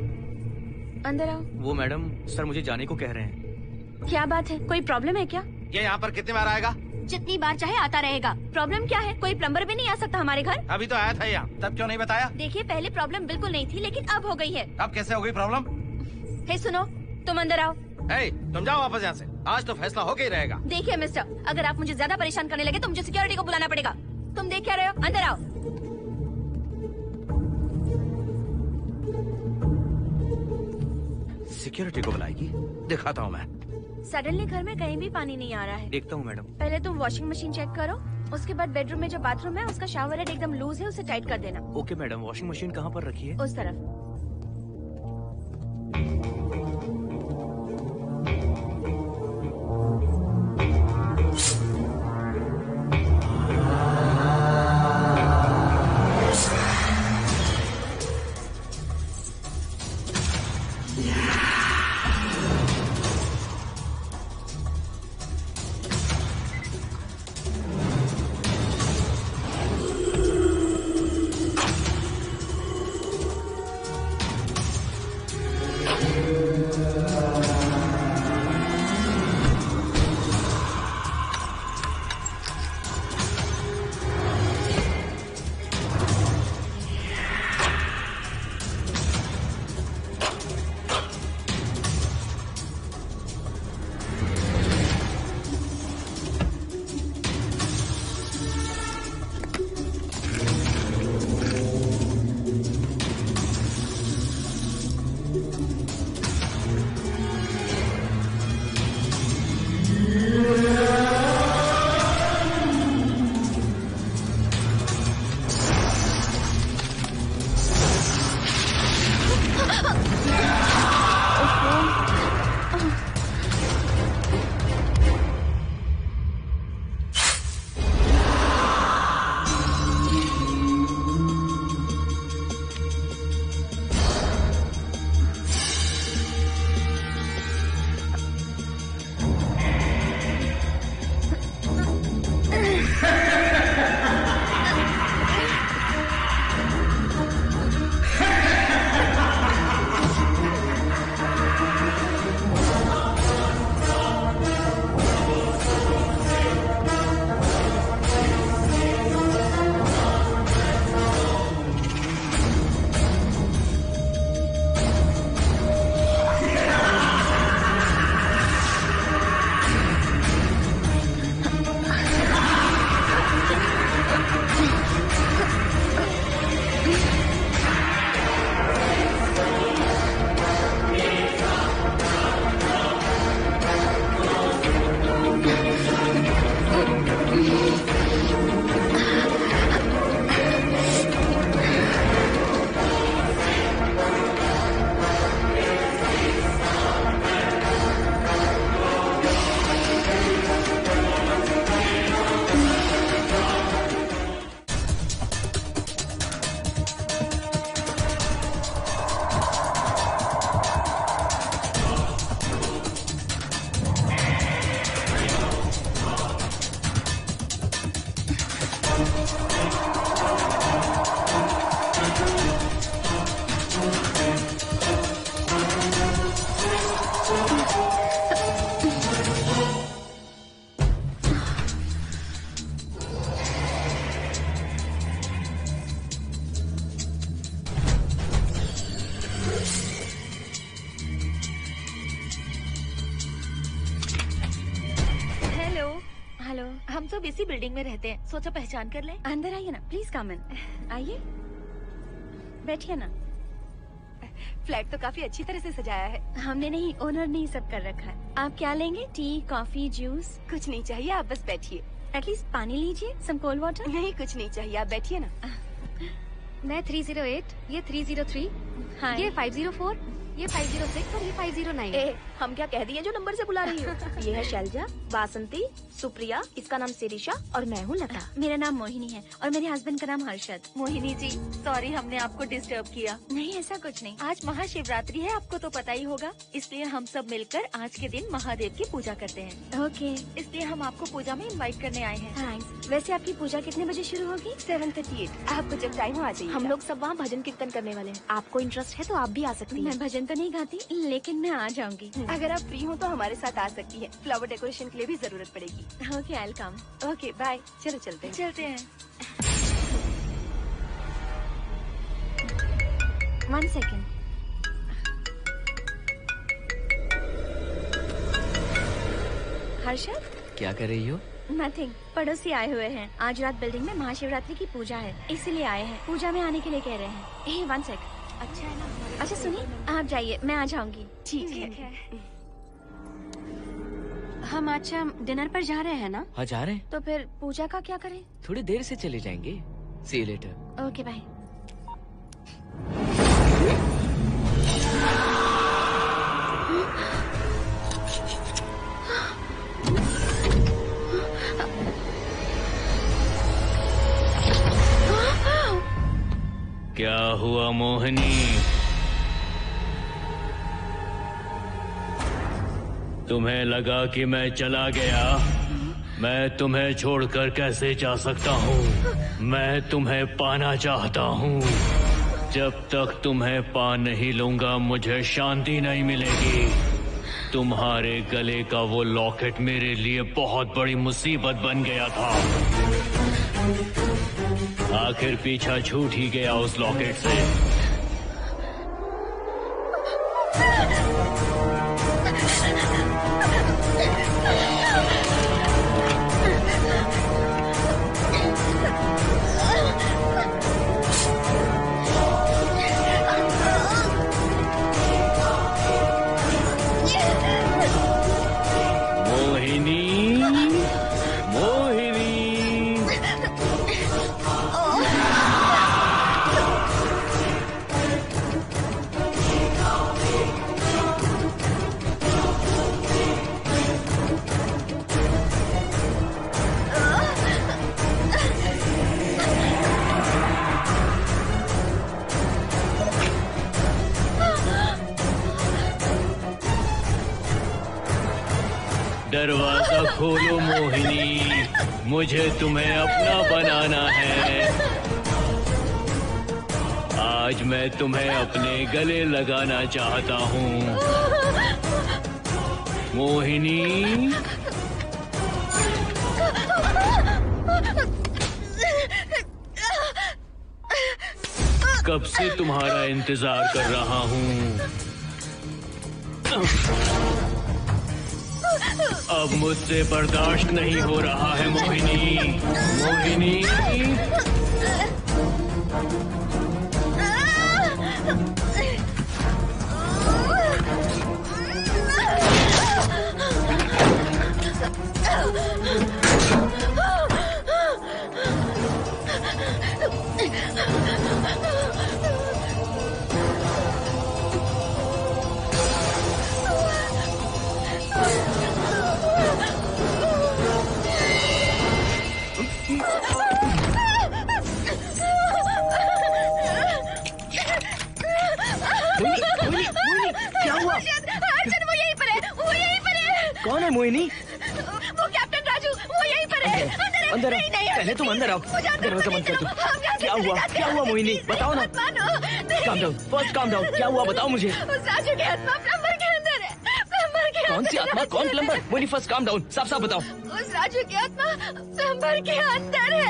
अंदर आओ। वो मैडम सर मुझे जाने को कह रहे हैं। क्या बात है, कोई प्रॉब्लम है क्या? ये यहाँ पर कितनी बार आएगा? जितनी बार चाहे आता रहेगा। प्रॉब्लम क्या है? कोई प्लम्बर भी नहीं आ सकता हमारे घर? अभी तो आया था यहाँ, तब क्यों नहीं बताया? देखिए, पहले प्रॉब्लम बिल्कुल नहीं थी, लेकिन अब हो गई है। अब कैसे हो गई प्रॉब्लम? हे सुनो, तुम अंदर आओ। तुम जाओ वापस यहाँ से। आज तो फैसला होके ही रहेगा। देखिए मिस्टर, अगर आप मुझे ज्यादा परेशान करने लगे तो मुझे सिक्योरिटी को बुलाना पड़ेगा। तुम देख क्या रहे हो? अंदर आओ। सिक्योरिटी को बुलाएगी? दिखाता हूँ मैं। सडनली घर में कहीं भी पानी नहीं आ रहा है। देखता हूँ मैडम। पहले तुम वॉशिंग मशीन चेक करो, उसके बाद बेडरूम में जो बाथरूम है उसका शावर हेड एकदम लूज है, उसे टाइट कर देना। Okay madam. वॉशिंग मशीन कहाँ पर रखी है? उस तरफ। हम सब इसी बिल्डिंग में रहते हैं, सोचा पहचान कर लें। अंदर आइए ना, प्लीज कम इन। आइए, बैठिए ना। फ्लैट तो काफी अच्छी तरह से सजाया है। हमने नहीं, ओनर ने ही सब कर रखा है। आप क्या लेंगे? T, coffee, juice? कुछ नहीं चाहिए, आप बस बैठिए। एटलीस्ट पानी लीजिए, सम कोल्ड वाटर। नहीं, कुछ नहीं चाहिए, आप बैठिए ना। मैं 308, ये 303, हाँ। ये 504, ये 506 और ये 509। हम क्या कह दिए जो नंबर से बुला रही हो? ये है शैलजा, वासंती, सुप्रिया, इसका नाम शिरीषा और मैं हूँ लता। मेरा नाम मोहिनी है और मेरे हस्बैंड का नाम हर्षद। मोहिनी जी, सॉरी हमने आपको डिस्टर्ब किया। नहीं, ऐसा कुछ नहीं। आज महाशिवरात्रि है, आपको तो पता ही होगा, इसलिए हम सब मिलकर आज के दिन महादेव की पूजा करते हैं। ओके, इसलिए हम आपको पूजा में इनवाइट करने आए हैं। थैंक्स। वैसे आपकी पूजा कितने बजे शुरू होगी? 7:38। आपको जब टाइम हो आ जाइए। हम लोग सब वहाँ भजन कीर्तन करने वाले हैं, आपको इंटरेस्ट है तो आप भी आ सकती हैं। मैं भजन तो नहीं गाती, लेकिन मैं आ जाऊंगी। अगर आप फ्री हो तो हमारे साथ आ सकती है। फ्लावर डेकोरेशन के लिए भी जरूरत पड़ेगी। Okay, I will come. Okay, bye. चलो चलते हैं। चलते हैं। 1 सेकेंड। हर्षद, क्या कर रही हो? नथिंग। पड़ोसी आए हुए हैं। आज रात बिल्डिंग में महाशिवरात्रि की पूजा है, इसीलिए आए हैं। पूजा में आने के लिए कह रहे हैं। 1 सेकेंड। अच्छा है ना? अच्छा सुनिए, आप जाइए, मैं आ जाऊंगी। ठीक है। हम अच्छा डिनर पर जा रहे हैं ना? हाँ, जा रहे हैं। तो फिर पूजा का क्या करें? थोड़ी देर से चले जाएंगे। See you later. Okay, bye. क्या हुआ मोहिनी? तुम्हें लगा कि मैं चला गया? मैं तुम्हें छोड़कर कैसे जा सकता हूँ? मैं तुम्हें पाना चाहता हूँ। जब तक तुम्हें पा नहीं लूंगा मुझे शांति नहीं मिलेगी। तुम्हारे गले का वो लॉकेट मेरे लिए बहुत बड़ी मुसीबत बन गया था। आखिर पीछा छूट ही गया उस लॉकेट से। दरवाजा खोलो मोहिनी, मुझे तुम्हें अपना बनाना है। आज मैं तुम्हें अपने गले लगाना चाहता हूँ मोहिनी। कब से तुम्हारा इंतजार कर रहा हूँ। अब मुझसे बर्दाश्त नहीं हो रहा है मोहिनी। मोहिनी कौन है मोहिनी? वो कैप्टन राजू, वो यहीं पर है। अंदर आओ, पहले तुम अंदर आओ। दरवाजा बंद कर दो। क्या हुआ? क्या हुआ मोहिनी? बताओ ना। Calm down, first calm down. क्या हुआ बताओ मुझे। उस राजू की आत्मा प्लम्बर के अंदर है। प्लम्बर के कौन सी आत्मा? कौन plumber? Mohini first calm down, साफ साफ बताओ। उस राजू की आत्मा प्लम्बर के अंदर है।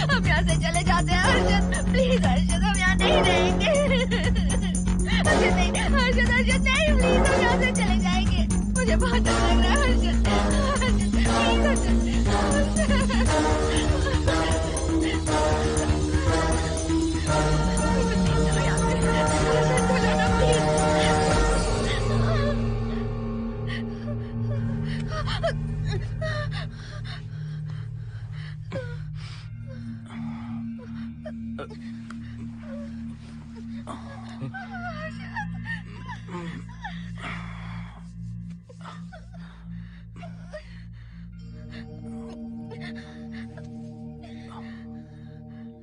हम यहाँ से चले जाते हैं हर्षद, प्लीज हर्षद, हम यहाँ नहीं रहेंगे। हर्षद नहीं, हर्षद, हर्षद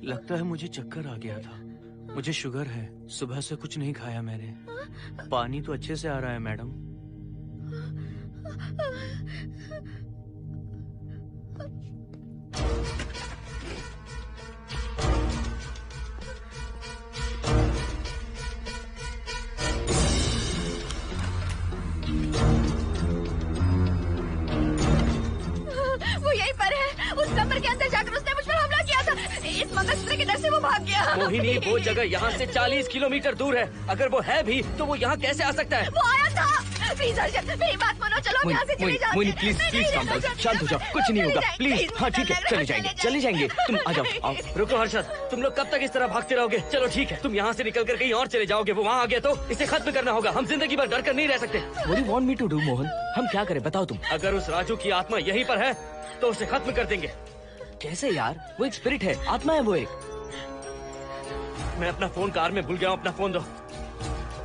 लगता है मुझे चक्कर आ गया था। मुझे शुगर है, सुबह से कुछ नहीं खाया मैंने। पानी तो अच्छे से आ रहा है मैडम। वो यहीं पर है। उस कमरे के अंदर जाकर उसने मुझ पर हमला किया था। इस मंगलसूत्र के डर से वो भाग गया। मोहिनी, वो जगह यहाँ से 40 किलोमीटर दूर है। अगर वो है भी तो वो यहाँ कैसे आ सकता है? वो आया था। प्लीज अर्शद, मेरी बात मानो, चलो हम यहाँ से चले जाते हैं। Mohini please please calm down, शांत हो जाओ, कुछ नहीं होगा प्लीज। हाँ ठीक है, चले जाएंगे। तुम आ जाओ, आओ। रुको हर्षद, तुम लोग कब तक इस तरह भागते रहोगे? चलो ठीक है, तुम यहाँ से निकल कर कहीं और चले जाओगे। वो वहाँ आ गया तो इसे खत्म करना होगा। हम जिंदगी भर डर कर नहीं रह सकते। What do you want me to do, Mohan? हम क्या करें बताओ तुम। अगर उस राजू की आत्मा यहीं पर है तो उसे खत्म कर देंगे। कैसे यार? वो एक स्पिरिट है, आत्मा है वो एक। मैं अपना फोन कार में भूल गया हूँ। अपना फोन दो।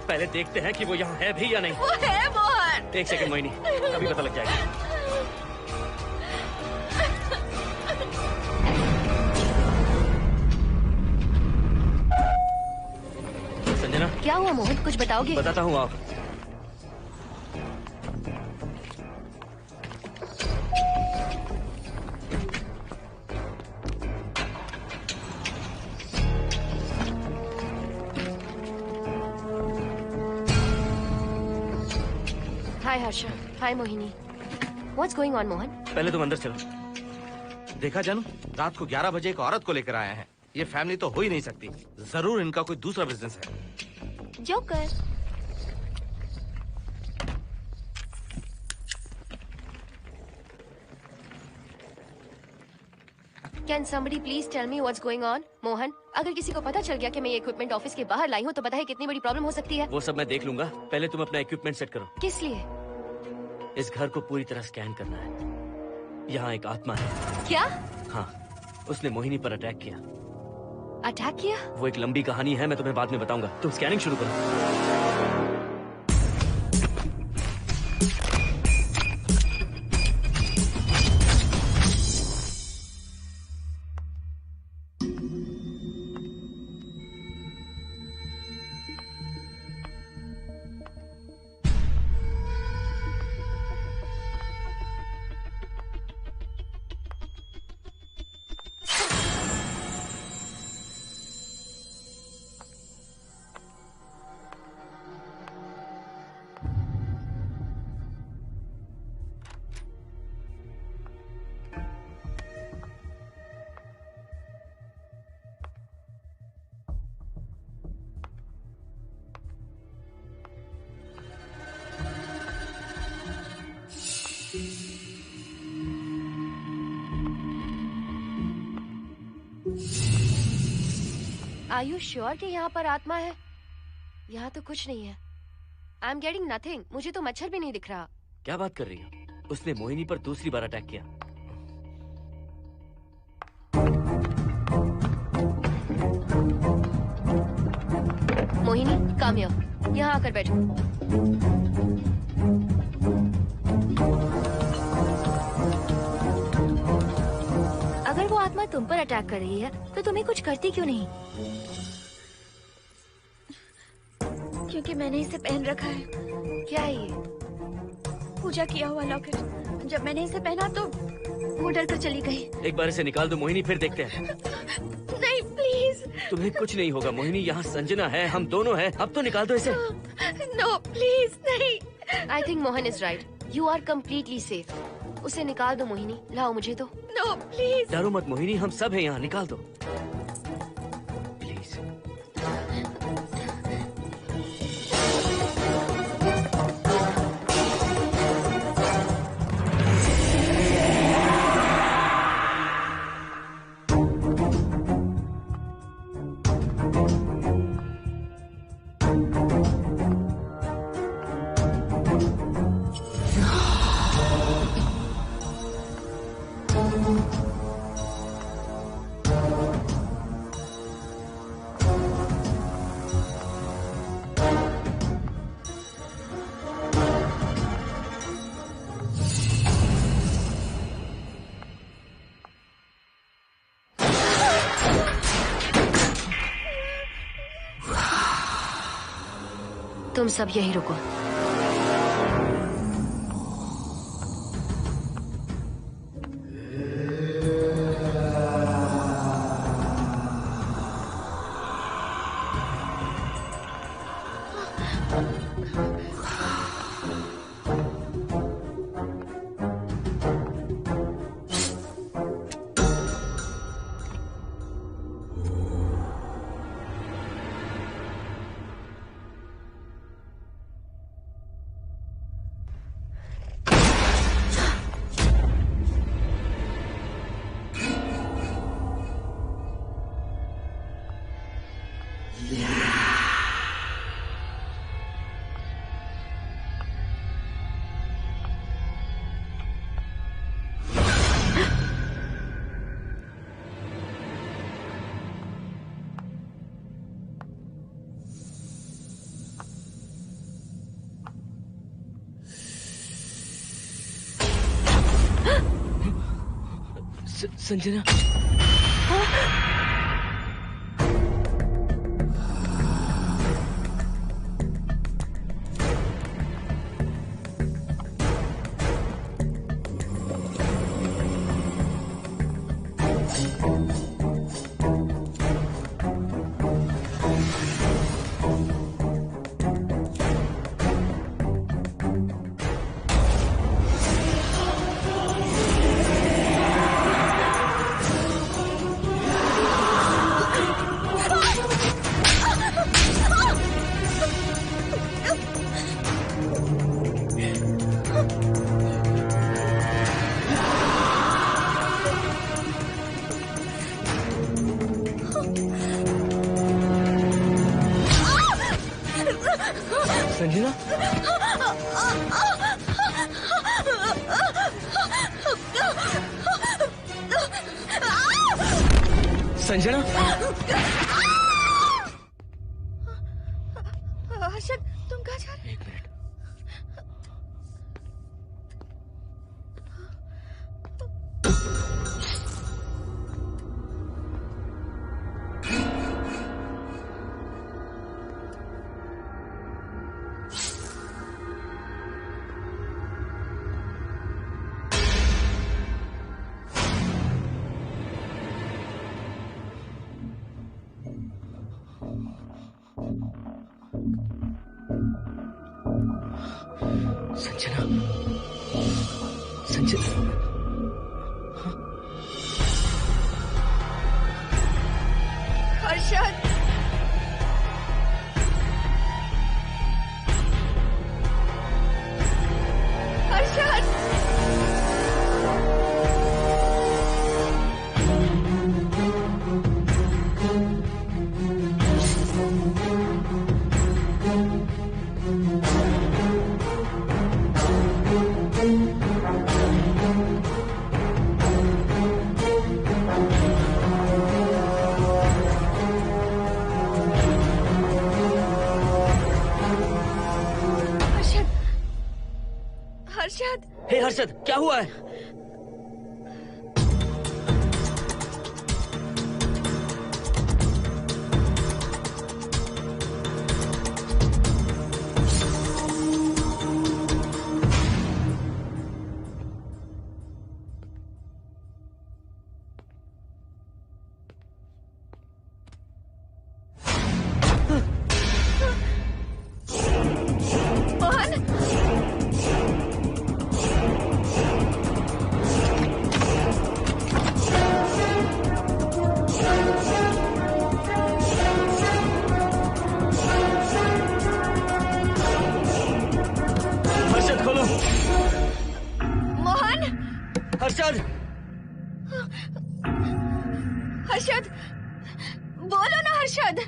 पहले देखते हैं कि वो यहाँ है भी या नहीं। वो है मोहन। एक सेकंड मोहिनी, अभी पता लग जाएगा। संजना, क्या हुआ मोहन, कुछ बताओगे? बताता हूँ आप। हाय हर्षा, हाय Mohini. What's going on, Mohan? पहले तुम अंदर चलो। देखा जानू, रात को 11 बजे एक औरत को लेकर आया है। ये फैमिली तो हो ही नहीं सकती। जरूर इनका कोई दूसरा बिजनेस है। Joker. Can somebody please tell me what's going on? Mohan, अगर किसी को पता चल गया कि मैं ये इक्विपमेंट ऑफिस के बाहर लाई हूँ तो पता है कितनी बड़ी प्रॉब्लम हो सकती है। वो सब मैं देख लूंगा। पहले तुम अपना इक्विपमेंट सेट करो। किस लिए? इस घर को पूरी तरह स्कैन करना है। यहाँ एक आत्मा है। क्या? हाँ, उसने मोहिनी पर अटैक किया। अटैक किया? वो एक लंबी कहानी है, मैं तुम्हें बाद में बताऊंगा। तुम स्कैनिंग शुरू करो। Are you sure कि यहाँ पर आत्मा है? यहाँ तो कुछ नहीं है। I'm getting nothing. मुझे तो मच्छर भी नहीं दिख रहा। क्या बात कर रही हो? उसने मोहिनी पर दूसरी बार अटैक किया। Mohini, come here. यहाँ आकर बैठो। अगर वो आत्मा तुम पर अटैक कर रही है तो तुम्हें कुछ करती क्यों नहीं? क्योंकि मैंने इसे पहन रखा है। क्या है ये? पूजा किया हुआ लॉकेट। जब मैंने इसे पहना तो वो डर कर चली गई। एक बार इसे निकाल दो मोहिनी, फिर देखते हैं। नहीं प्लीज। तुम्हें कुछ नहीं होगा मोहिनी, यहाँ संजना है, हम दोनों हैं। अब तो निकाल दो इसे। नो प्लीज नहीं। I think Mohan is right. You are completely safe. उसे निकाल दो मोहिनी, लाओ मुझे तो। No please. डरो मत मोहिनी, हम सब हैं यहाँ, निकाल दो। तुम सब यही रुको। संजना, संजना, संजना, हर्षद, तुम कहाँ जा रहे हो? एक मिनट। संजना, संजना, हर्षद, हर्षद, हर्षद, हे हर्षद, क्या हुआ है? हर्षद, हर्षद, बोलो ना हर्षद।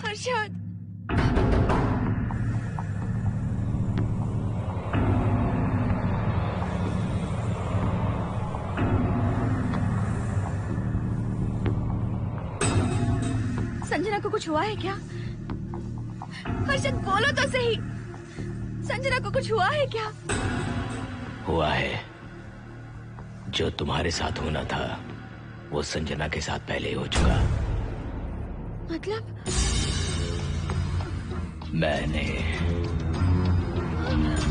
हर्षद, संजना को कुछ हुआ है क्या? हर्षद बोलो तो सही, संजना को कुछ हुआ है क्या? हुआ है, जो तुम्हारे साथ होना था वो संजना के साथ पहले ही हो चुका। मतलब? मैंने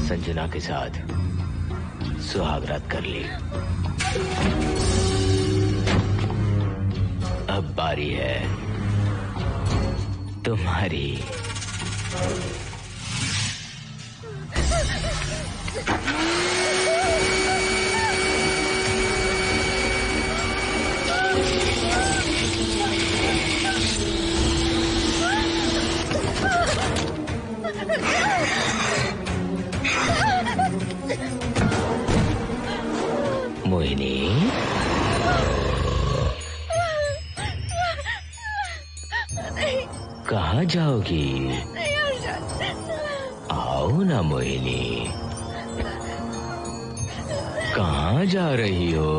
संजना के साथ सुहागरात कर ली। अब बारी है तुम्हारी। मोहिनी, कहाँ जाओगी? आओ ना मोहिनी, कहाँ जा रही हो?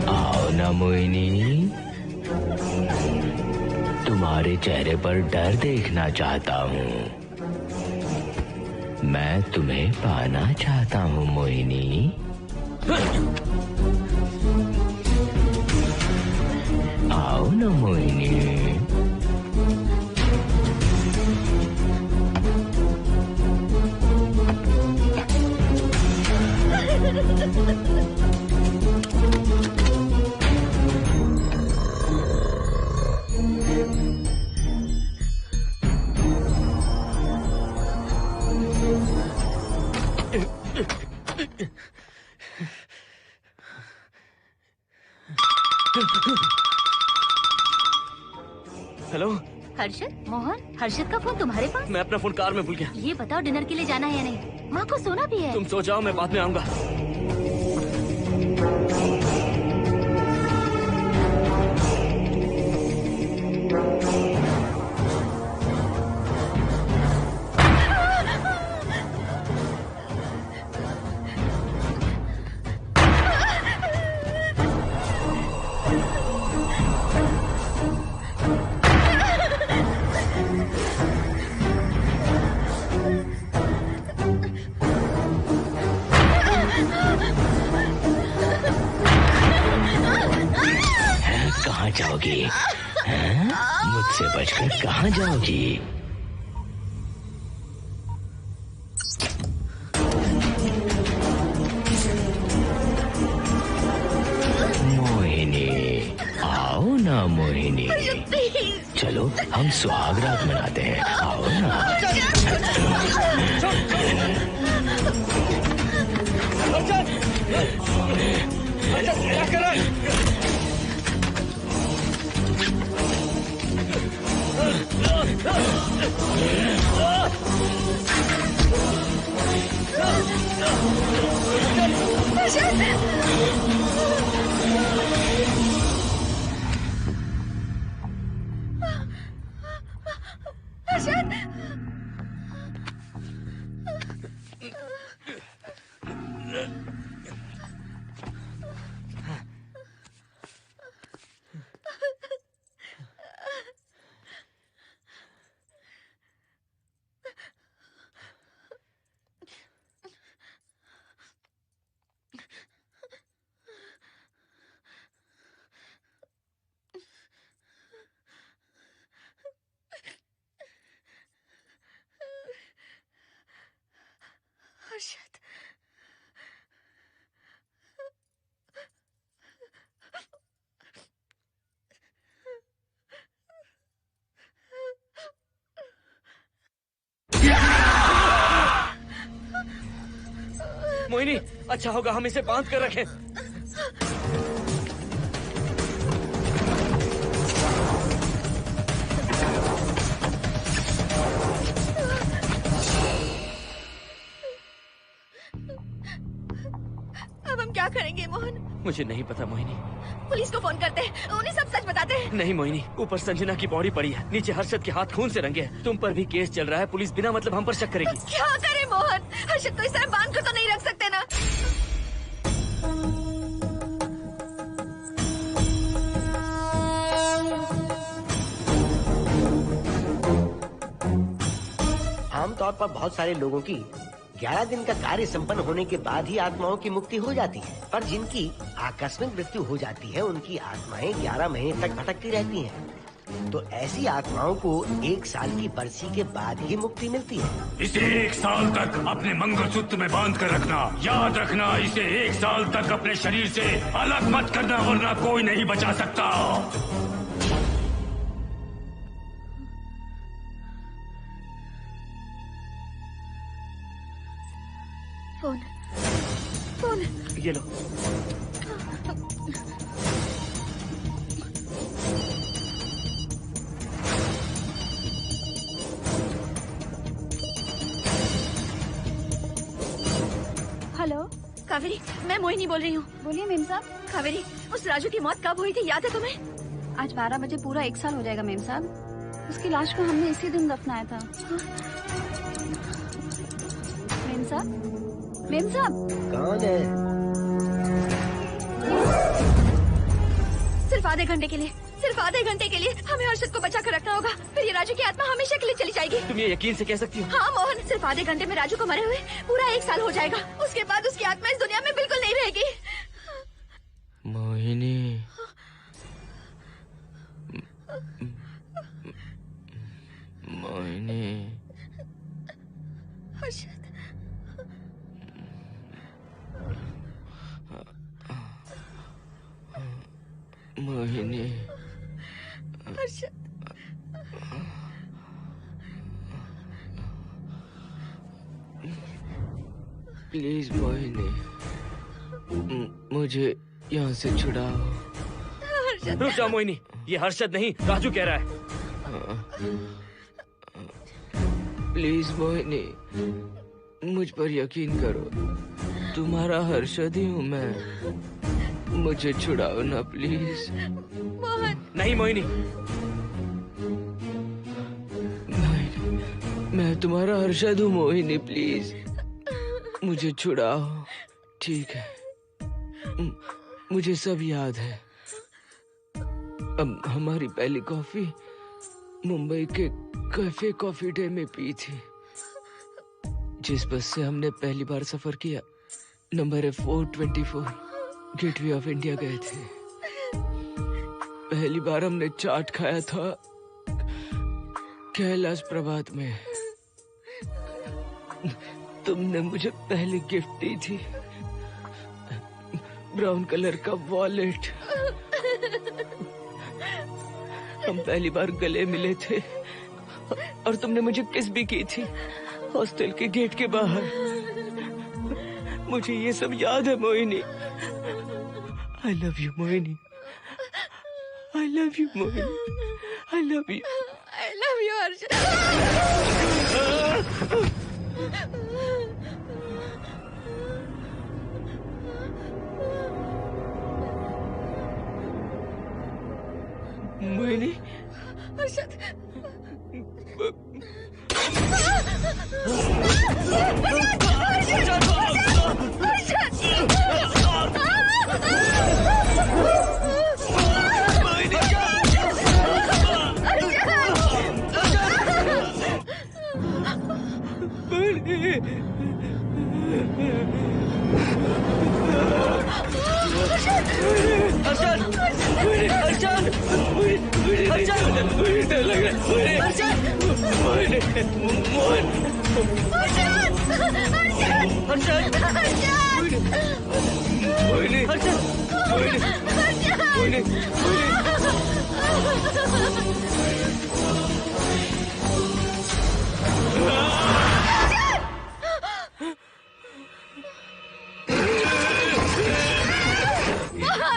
आओ ना मोहिनी, तुम्हारे चेहरे पर डर देखना चाहता हूँ। मैं तुम्हें पाना चाहता हूँ मोहिनी। आओ ना मोहिनी। हेलो हर्षद, मोहन, हर्षद का फोन तुम्हारे पास? मैं अपना फोन कार में भूल गया। ये बताओ डिनर के लिए जाना है या नहीं? माँ को सोना भी है। तुम सो जाओ, मैं बाद में आऊंगा। कहाँ जाओगी? मुझसे बचकर कहाँ जाओगी? मोहिनी, आओ ना मोहिनी। चलो हम सुहागरात मनाते हैं, आओ ना। क्या कर रहा है? हर्षद, मोहिनी, अच्छा होगा हम इसे बांध कर रखें। अब हम क्या करेंगे मोहन? मुझे नहीं पता मोहिनी। पुलिस को फोन करते हैं, उन्हें सब सच बताते हैं। नहीं मोहिनी, ऊपर संजना की बॉडी पड़ी है, नीचे हर्षद के हाथ खून से रंगे हैं। तुम पर भी केस चल रहा है, पुलिस बिना मतलब हम पर शक करेगी। तो क्या करे मोहन? हर्षद को इस तरह बांध कर तो नहीं रख सकते ना। आमतौर पर बहुत सारे लोगों की 11 दिन का कार्य संपन्न होने के बाद ही आत्माओं की मुक्ति हो जाती है, पर जिनकी आकस्मिक मृत्यु हो जाती है उनकी आत्माएं 11 महीने तक भटकती रहती हैं। तो ऐसी आत्माओं को 1 साल की बरसी के बाद ही मुक्ति मिलती है। इसे 1 साल तक अपने मंगलसूत्र में बांध कर रखना। याद रखना, इसे 1 साल तक अपने शरीर से अलग मत करना, वरना कोई नहीं बचा सकता। फोन ये लो। हेलो कावेरी, मैं मोहिनी बोल रही हूँ। बोलिए मेम साहब। कावेरी, उस राजू की मौत कब हुई थी, याद है तुम्हें? आज 12 बजे पूरा 1 साल हो जाएगा मेम साहब। उसकी लाश को हमने इसी दिन दफनाया था। मेम साहब, मेम साहब। कौन है? सिर्फ आधे घंटे के लिए, सिर्फ आधे घंटे के लिए हमें हर्षद को बचा कर रखना होगा, फिर ये राजू की आत्मा हमेशा के लिए चली जाएगी। तुम ये यकीन से कह सकती हो? हाँ मोहन, सिर्फ आधे घंटे में राजू को मरे हुए पूरा 1 साल हो जाएगा। उसके बाद उसकी आत्मा इस दुनिया में बिल्कुल नहीं रहेगी। मोहिनी, मोहिनी, हर्षद, मोहिनी, हर्षद, प्लीज मोहिनी, मुझे यहाँ से छुड़ाओ। रुक जाओ मोहिनी, ये हर्षद नहीं राजू कह रहा है। प्लीज मोहिनी, मुझ पर यकीन करो, तुम्हारा हर्षद ही हूँ मैं। मुझे छुड़ाओ ना प्लीज। मोहन। नहीं मोहिनी, मैं तुम्हारा हर्षद हूँ मोहिनी, प्लीज मुझे छुड़ाओ। ठीक है, मुझे सब याद है। अब हमारी पहली कॉफी मुंबई के कैफे कॉफी डे में पी थी। जिस बस से हमने पहली बार सफर किया, नंबर है 424, गेटवे ऑफ इंडिया गए थे। पहली बार हमने चाट खाया था कैलाश प्रभात में। तुमने मुझे पहली गिफ्ट दी थी, ब्राउन कलर का वॉलेट। हम पहली बार गले मिले थे और तुमने मुझे किस भी की थी हॉस्टल के गेट के बाहर। मुझे ये सब याद है Mohini. I love you Mohini, I love you Mohini, I love you, I love you Harshad. Mohini, Harshad,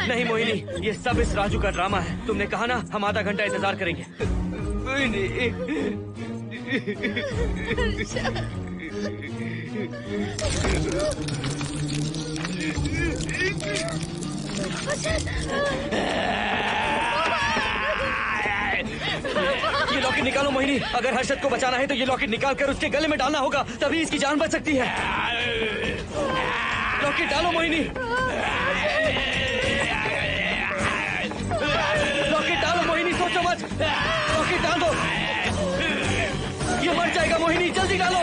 नहीं मोहिनी, ये सब इस राजू का ड्रामा है। तुमने कहा ना हम आधा घंटा इंतजार करेंगे। ये लॉकेट निकालो मोहिनी। अगर हर्षद को बचाना है तो ये लॉकेट निकाल कर उसके गले में डालना होगा, तभी इसकी जान बच सकती है। लॉकेट डालो मोहिनी, लॉकेट डालो मोहिनी, सोचो मत। लॉकेट डाल दो, ये मर जाएगा मोहिनी, जल्दी डालो।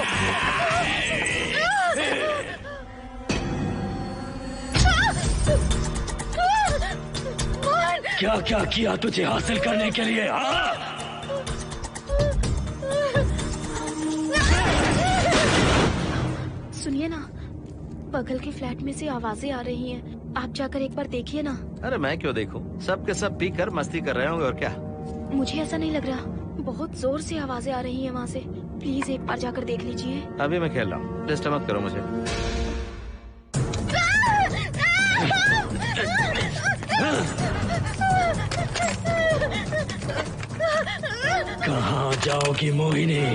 क्या क्या किया तुझे हासिल करने के लिए? सुनिए ना, बगल के फ्लैट में से आवाजें आ रही हैं। आप जाकर एक बार देखिए ना। अरे मैं क्यों देखूं? सब के सब पी कर मस्ती कर रहे होंगे और क्या। मुझे ऐसा नहीं लग रहा, बहुत जोर से आवाजें आ रही हैं वहाँ से। प्लीज एक बार जाकर देख लीजिए। अभी मैं खेल रहा हूँ, डिस्टर्ब मत करो मुझे। कहाँ जाओगी मोहिनी?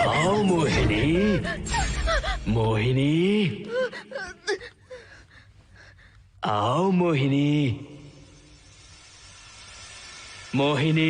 आओ मोहिनी, मोहिनी, आओ मोहिनी, मोहिनी।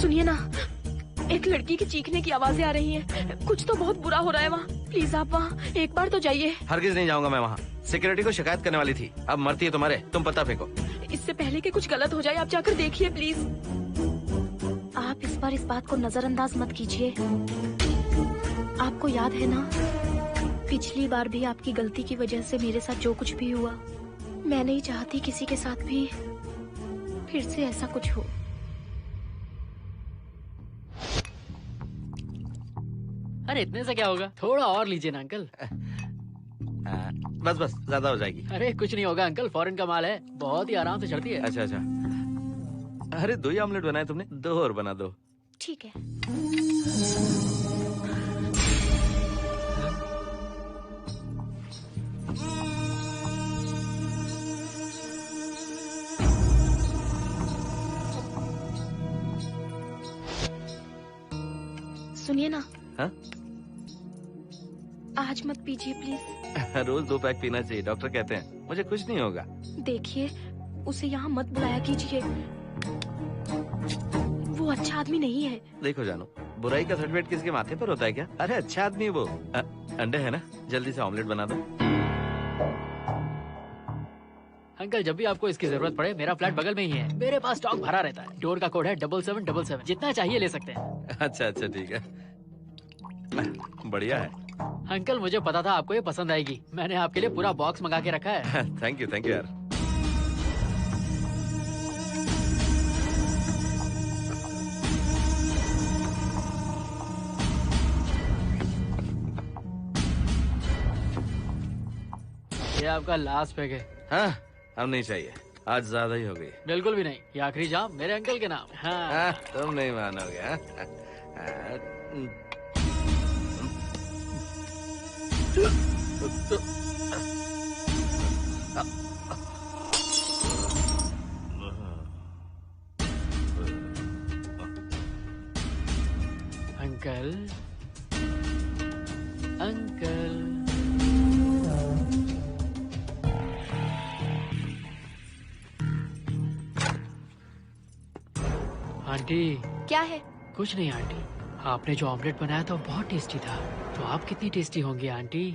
सुनिए ना, एक लड़की की चीखने की आवाजें आ रही हैं। कुछ तो बहुत बुरा हो रहा है वहाँ। प्लीज आप वहाँ एक बार तो जाइए। हरगिज नहीं जाऊंगा मैं वहाँ। सिक्योरिटी को शिकायत करने वाली थी, अब मरती है तुम्हारे, तुम पता फेंको। इससे पहले कि कुछ गलत हो जाए, आप जाकर देखिए प्लीज। आप इस बार इस बात को नजरअंदाज मत कीजिए। आपको याद है ना, पिछली बार भी आपकी गलती की वजह से मेरे साथ जो कुछ भी हुआ, मैं नहीं चाहती किसी के साथ भी फिर से ऐसा कुछ हो। अरे इतने से क्या होगा, थोड़ा और लीजिए ना अंकल। बस बस, ज्यादा हो जाएगी। अरे कुछ नहीं होगा अंकल, फॉरेन का माल है, बहुत ही आराम से चढ़ती है। अच्छा अच्छा। अरे 2 ही ऑमलेट बनाए तुमने, 2 और बना दो। ठीक है। सुनिए ना। हाँ? आज मत पीजिए प्लीज। रोज 2 पैक पीना चाहिए, डॉक्टर कहते हैं। मुझे कुछ नहीं होगा। देखिए, उसे यहाँ मत बुलाया कीजिए। वो वो अच्छा आदमी नहीं है। देखो जानू, बुराई का सर्टिफिकेट किसके माथे पर होता है क्या? अरे अच्छा आदमी है वो। अंडे है ना, जल्दी से ऑमलेट बना दो। अंकल जब भी आपको इसकी जरूरत पड़े, मेरा फ्लैट बगल में ही है, मेरे पास स्टॉक भरा रहता है। डोर का कोड है 7777, जितना चाहिए ले सकते हैं। अच्छा अच्छा ठीक है, बढ़िया है। अंकल मुझे पता था आपको ये पसंद आएगी, मैंने आपके लिए पूरा बॉक्स मंगा के रखा है। थैंक यू यार। ये आपका लास्ट पैक है। हाँ, अब नहीं चाहिए, आज ज्यादा ही हो गई। बिल्कुल भी नहीं, ये आखिरी जाम मेरे अंकल के नाम। हाँ। तुम नहीं मानोगे। Uncle uncle aunty. क्या है? कुछ नहीं आंटी, आपने जो ऑमलेट बनाया था वो बहुत टेस्टी था, तो आप कितनी टेस्टी होंगी आंटी।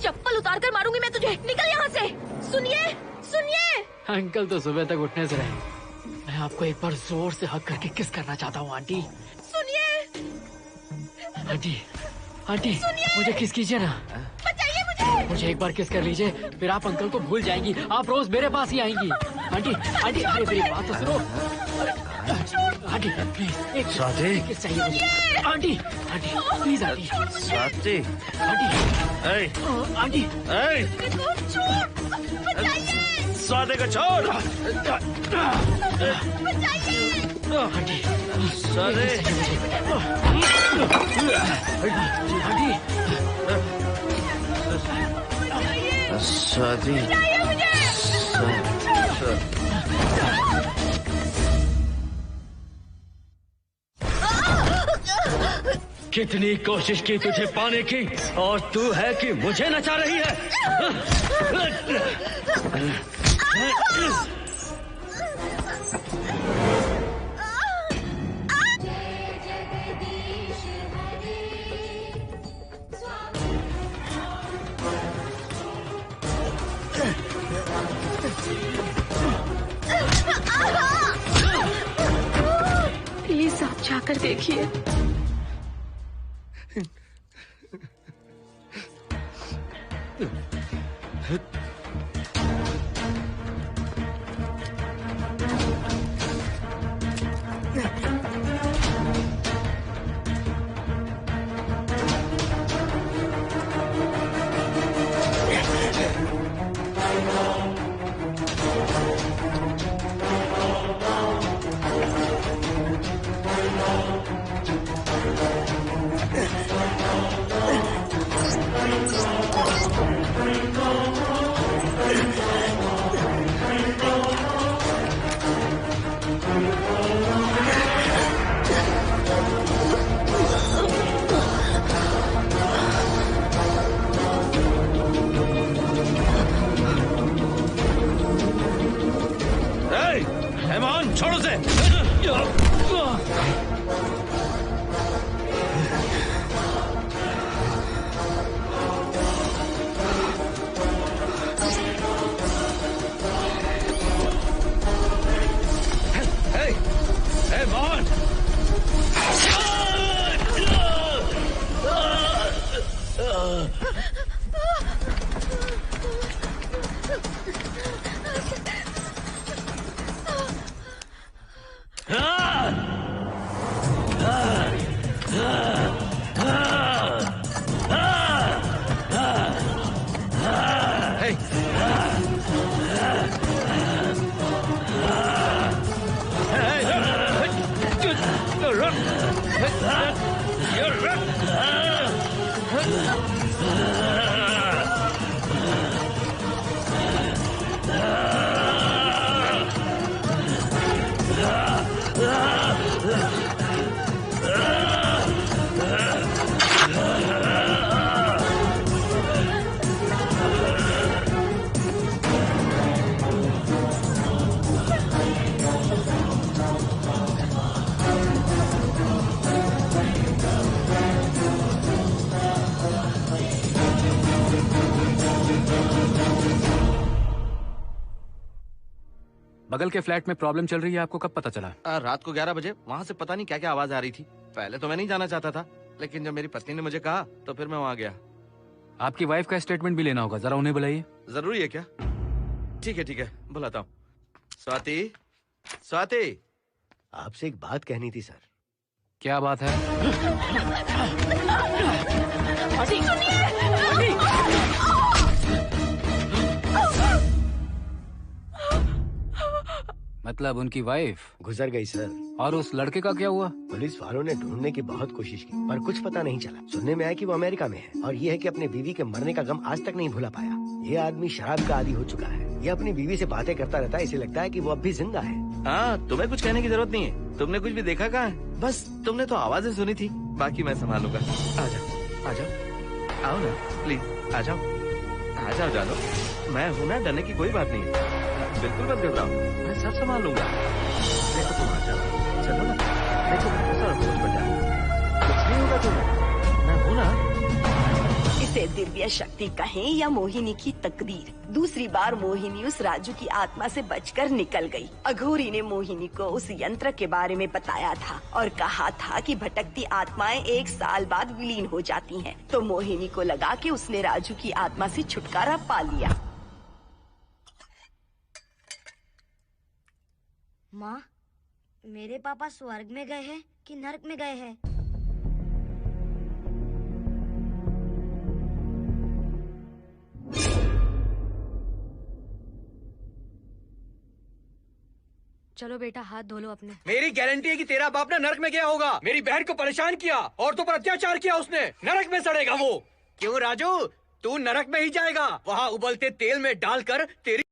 चप्पल उतार कर मारूंगी मैं तुझे, निकल यहाँ से। सुनिए सुनिए। अंकल तो सुबह तक उठने से रहे, मैं आपको एक बार जोर से हक करके किस करना चाहता हूँ आंटी। सुनिए आंटी, आंटी मुझे किस कीजिए ना, बचाइए मुझे एक बार किस कर लीजिए, फिर आप अंकल को भूल जाएंगी, आप रोज मेरे पास ही आएंगी। आंटी आंटी अरे मेरी बात तो सुनो। आंटी प्लीज एक किस चाहिए मुझे। Aunty aunty please aunty. Swati aunty Swati को छोड़। आंटी स्वाति स्वाति कितनी कोशिश की तुझे पाने की, और तू है कि मुझे नचा रही है। प्लीज आप जाकर देखिए। छोड़ो से। Hey, Mohan! बगल के फ्लैट में प्रॉब्लम चल रही है, आपको कब पता चला? रात को 11 बजे वहाँ से पता नहीं क्या क्या आवाज आ रही थी। पहले तो मैं नहीं जाना चाहता था, लेकिन जब मेरी पत्नी ने मुझे कहा तो फिर मैं वहाँ गया। आपकी वाइफ का स्टेटमेंट भी लेना होगा, जरा उन्हें बुलाइए। जरूरी है क्या? ठीक है, बुलाता हूँ। स्वाति, स्वाति, आपसे एक बात कहनी थी सर। क्या बात है? मतलब उनकी वाइफ गुजर गई सर। और उस लड़के का क्या हुआ? पुलिस वालों ने ढूंढने की बहुत कोशिश की पर कुछ पता नहीं चला। सुनने में आया कि वो अमेरिका में है और ये है कि अपने बीवी के मरने का गम आज तक नहीं भुला पाया। ये आदमी शराब का आदी हो चुका है। ये अपनी बीवी से बातें करता रहता है, इसे लगता है कि वो अब भी जिंदा है। हाँ, तुम्हें कुछ कहने की जरूरत नहीं है। तुमने कुछ भी देखा कहाँ है? बस तुमने तो आवाजें सुनी थी, बाकी मैं संभालूंगा। आ जाओ, आओ ना प्लीज, आ जाओ जानो। मैं हूँ ना, डरने की कोई बात नहीं है। बिल्कुल मत घबराओ, मैं सब संभाल लूंगा। देखो तुम आ जाओ, चलो ना। देखो कुछ नहीं होगा तुम्हें, मैं हूँ ना। इसे दिव्य शक्ति कहें या मोहिनी की तकदीर, दूसरी बार मोहिनी उस राजू की आत्मा से बचकर निकल गई। अघोरी ने मोहिनी को उस यंत्र के बारे में बताया था और कहा था कि भटकती आत्माएं 1 साल बाद विलीन हो जाती हैं। तो मोहिनी को लगा कि उसने राजू की आत्मा से छुटकारा पा लिया। माँ, मेरे पापा स्वर्ग में गए हैं कि नरक में गए हैं? चलो बेटा, हाथ धो लो अपने। मेरी गारंटी है कि तेरा बाप ना नरक में गया होगा। मेरी बहन को परेशान किया, औरतों पर अत्याचार किया उसने। नरक में सड़ेगा वो। क्यों राजू, तू नरक में ही जाएगा। वहाँ उबलते तेल में डालकर तेरी